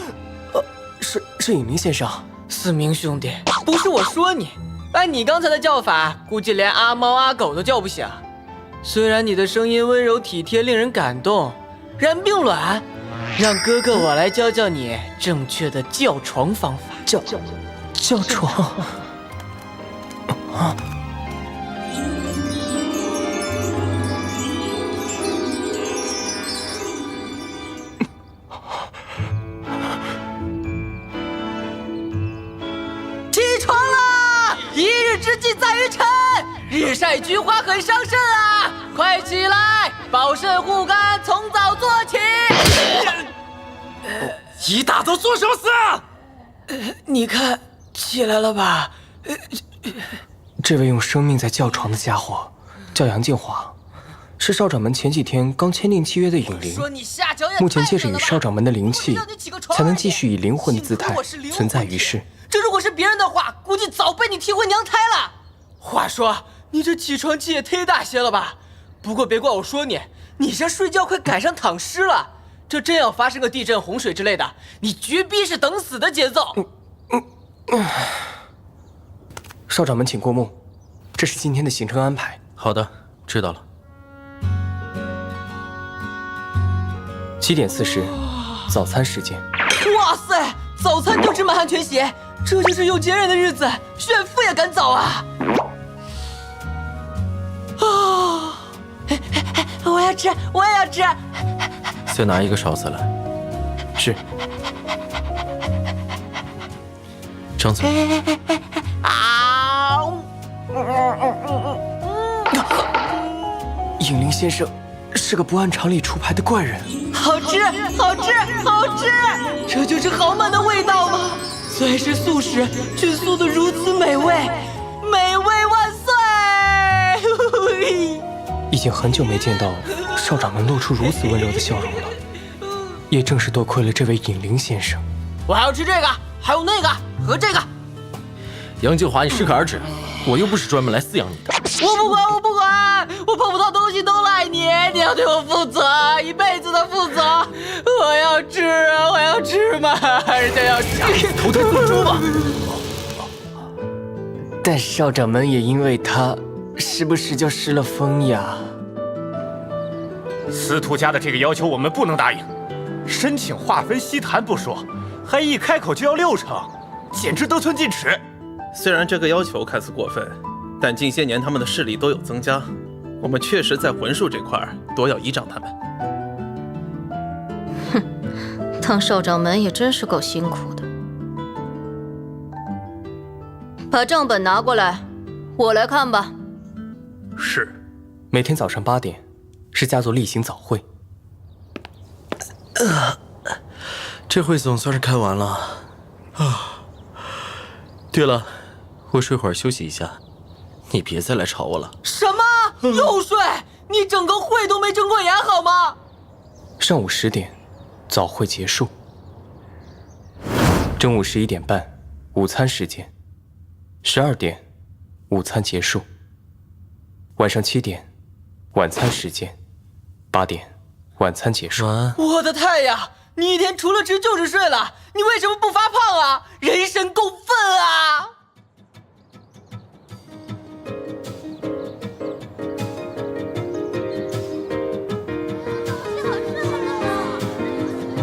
是影灵先生。思明兄弟，不是我说你，按你刚才的叫法，估计连阿猫阿狗都叫不响。虽然你的声音温柔体贴，令人感动，然并卵，让哥哥我来教教你正确的叫床方法。叫床啊！之计在于晨，日晒菊花很伤肾啊！快起来，保肾护肝，从早做起。一大早做什么事？你看起来了吧？这位用生命在叫床的家伙叫杨静华，是少掌门前几天刚签订契约的影灵。目前借着与少掌门的灵气，才能继续以灵魂的姿态存在于世。这如果是别人的话，估计早被你踢回娘胎了。话说，你这起床气也忒大些了吧？不过别怪我说你，你这睡觉快赶上躺尸了。这真要发生个地震、洪水之类的，你绝逼是等死的节奏。少掌门，请过目，这是今天的行程安排。好的，知道了。7点40，早餐时间。哇塞，早餐就吃满汉全席，这就是有钱人的日子，炫富也赶早啊！啊！我要吃，我也要吃。再拿一个勺子来。是。张嘴。啊！影灵先生是个不按常理出牌的怪人。好吃，好吃，好吃！这就是豪满的味道吗？虽是素食，却素得如此美味，美味万岁！已经很久没见到少掌门露出如此温柔的笑容了，也正是多亏了这位尹灵先生。我还要吃这个，还有那个和这个。杨静华，你适可而止，我又不是专门来饲养你的。我不管，我不管，我碰不到东西都赖你，你要对我负责，一辈子的负责。我要吃啊，我要吃嘛，人家要吃。投胎做猪吧。但少掌门也因为他，时不时就失了风呀。司徒家的这个要求我们不能答应，申请划分西坛不说，还一开口就要6成，简直得寸进尺。虽然这个要求看似过分，但近些年他们的势力都有增加，我们确实在魂术这块多要依仗他们。哼，当少掌门也真是够辛苦的。把账本拿过来，我来看吧。是。每天早上8点是家族例行早会。这会总算是开完了啊！对了，我睡会儿休息一下，你别再来吵我了。什么？又睡？你整个会都没睁过眼好吗？上午10点，早会结束。中午11点半，午餐时间。12点，午餐结束。晚上7点，晚餐时间。8点，晚餐结束。我的太呀！你一天除了吃就是睡了，你为什么不发胖啊？人神共愤啊！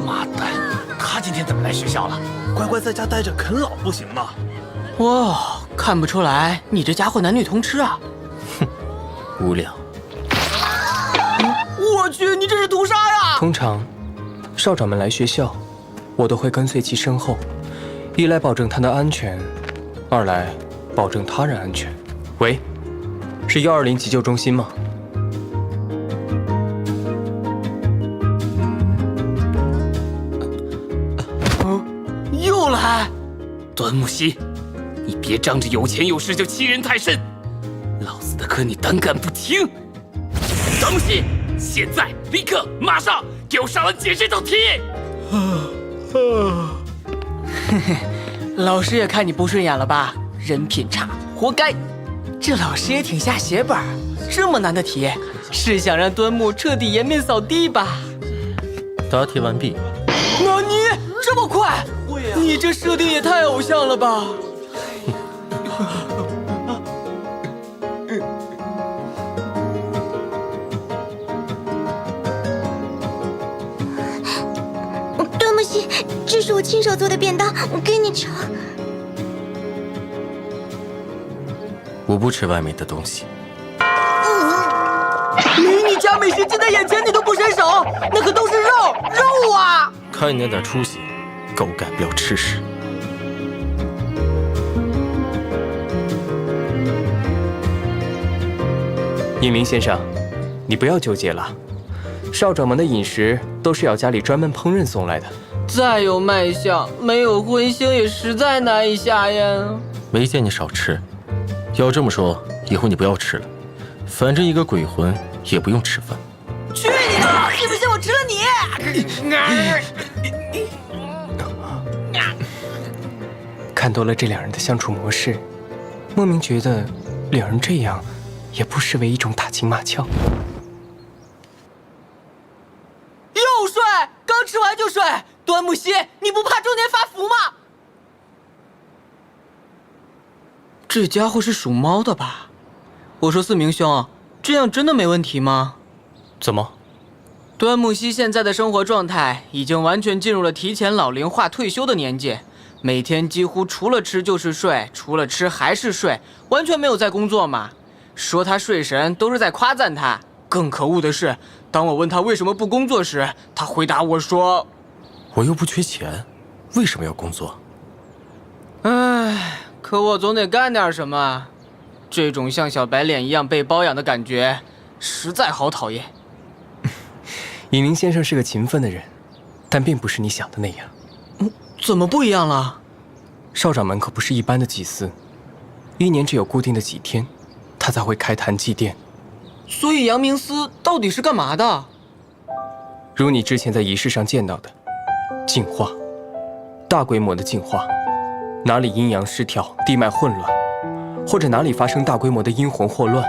妈蛋，他今天怎么来学校了？乖乖在家待着啃老不行吗？哇，看不出来你这家伙男女通吃啊！哼，无聊。我去，你这是屠杀呀！通常，少掌门来学校，我都会跟随其身后，一来保证他的安全，二来保证他人安全。喂，是120急救中心吗？又来！端木溪，你别仗着有钱有势就欺人太甚，老子的课你胆敢不听！端木溪，现在立刻马上给我上来解这道题！嘿嘿，老师也看你不顺眼了吧？人品差，活该。这老师也挺下血本，这么难的题，是想让端木彻底颜面扫地吧？答题完毕。那你这么快？你这设定也太偶像了吧！端木溪，这是我亲手做的便当，我给你尝。我不吃外面的东西。离你家美食近在眼前，你都不伸手，那可都是肉啊！看你那点出息，狗改不了吃屎。尹明先生，你不要纠结了。少掌门的饮食都是要家里专门烹饪送来的。再有卖相，没有荤腥也实在难以下咽。没见你少吃。要这么说，以后你不要吃了，反正一个鬼魂也不用吃饭。去你的！信不信我吃了你？看多了这两人的相处模式，莫名觉得两人这样也不失为一种打情骂俏。又睡，刚吃完就睡。端木溪，你不怕中年发福吗？这家伙是属猫的吧？我说四明兄，这样真的没问题吗？怎么？端木溪现在的生活状态已经完全进入了提前老龄化退休的年纪，每天几乎除了吃就是睡，除了吃还是睡，完全没有在工作嘛。说他睡神都是在夸赞他。更可恶的是，当我问他为什么不工作时，他回答我说：“我又不缺钱，为什么要工作？”唉，可我总得干点什么。这种像小白脸一样被包养的感觉，实在好讨厌。尹明先生是个勤奋的人，但并不是你想的那样。怎么不一样了？少掌门可不是一般的祭司，一年只有固定的几天，他才会开坛祭奠。所以阳明司到底是干嘛的？如你之前在仪式上见到的，净化，大规模的净化，哪里阴阳失调、地脉混乱，或者哪里发生大规模的阴魂祸乱，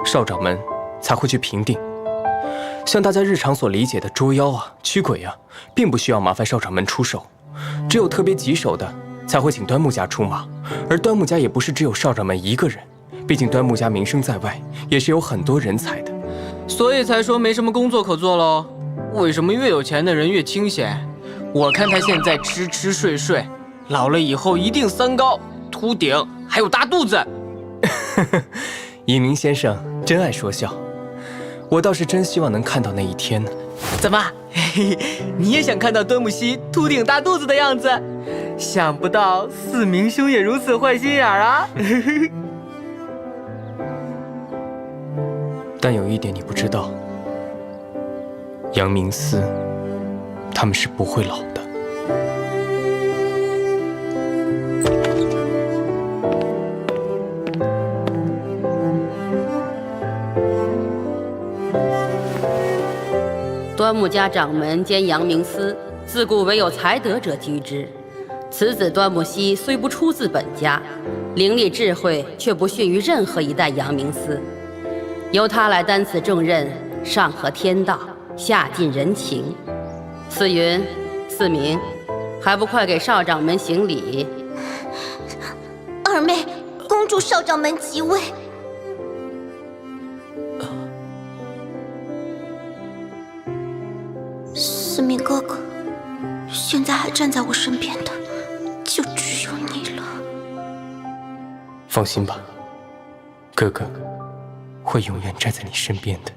少掌门才会去平定。像大家日常所理解的捉妖啊、驱鬼啊，并不需要麻烦少掌门出手，只有特别棘手的才会请端木家出马。而端木家也不是只有少掌门一个人，毕竟端木家名声在外，也是有很多人才的，所以才说没什么工作可做喽。为什么越有钱的人越清闲？我看他现在吃吃睡睡，老了以后一定3高、秃顶，还有大肚子。尹明先生真爱说笑，我倒是真希望能看到那一天呢。怎么，你也想看到端木熙秃顶大肚子的样子？想不到四明兄也如此坏心眼啊！但有一点你不知道，阳明司他们是不会老的。端木家掌门兼阳明司，自古唯有才德者居之。此子端木熙虽不出自本家，灵力智慧却不逊于任何一代阳明司。由他来担此重任，上合天道，下尽人情。四云、四明，还不快给少掌门行礼！二妹，恭祝少掌门即位。四明哥哥，现在还站在我身边的，就只有你了。放心吧，哥哥会永远站在你身边的。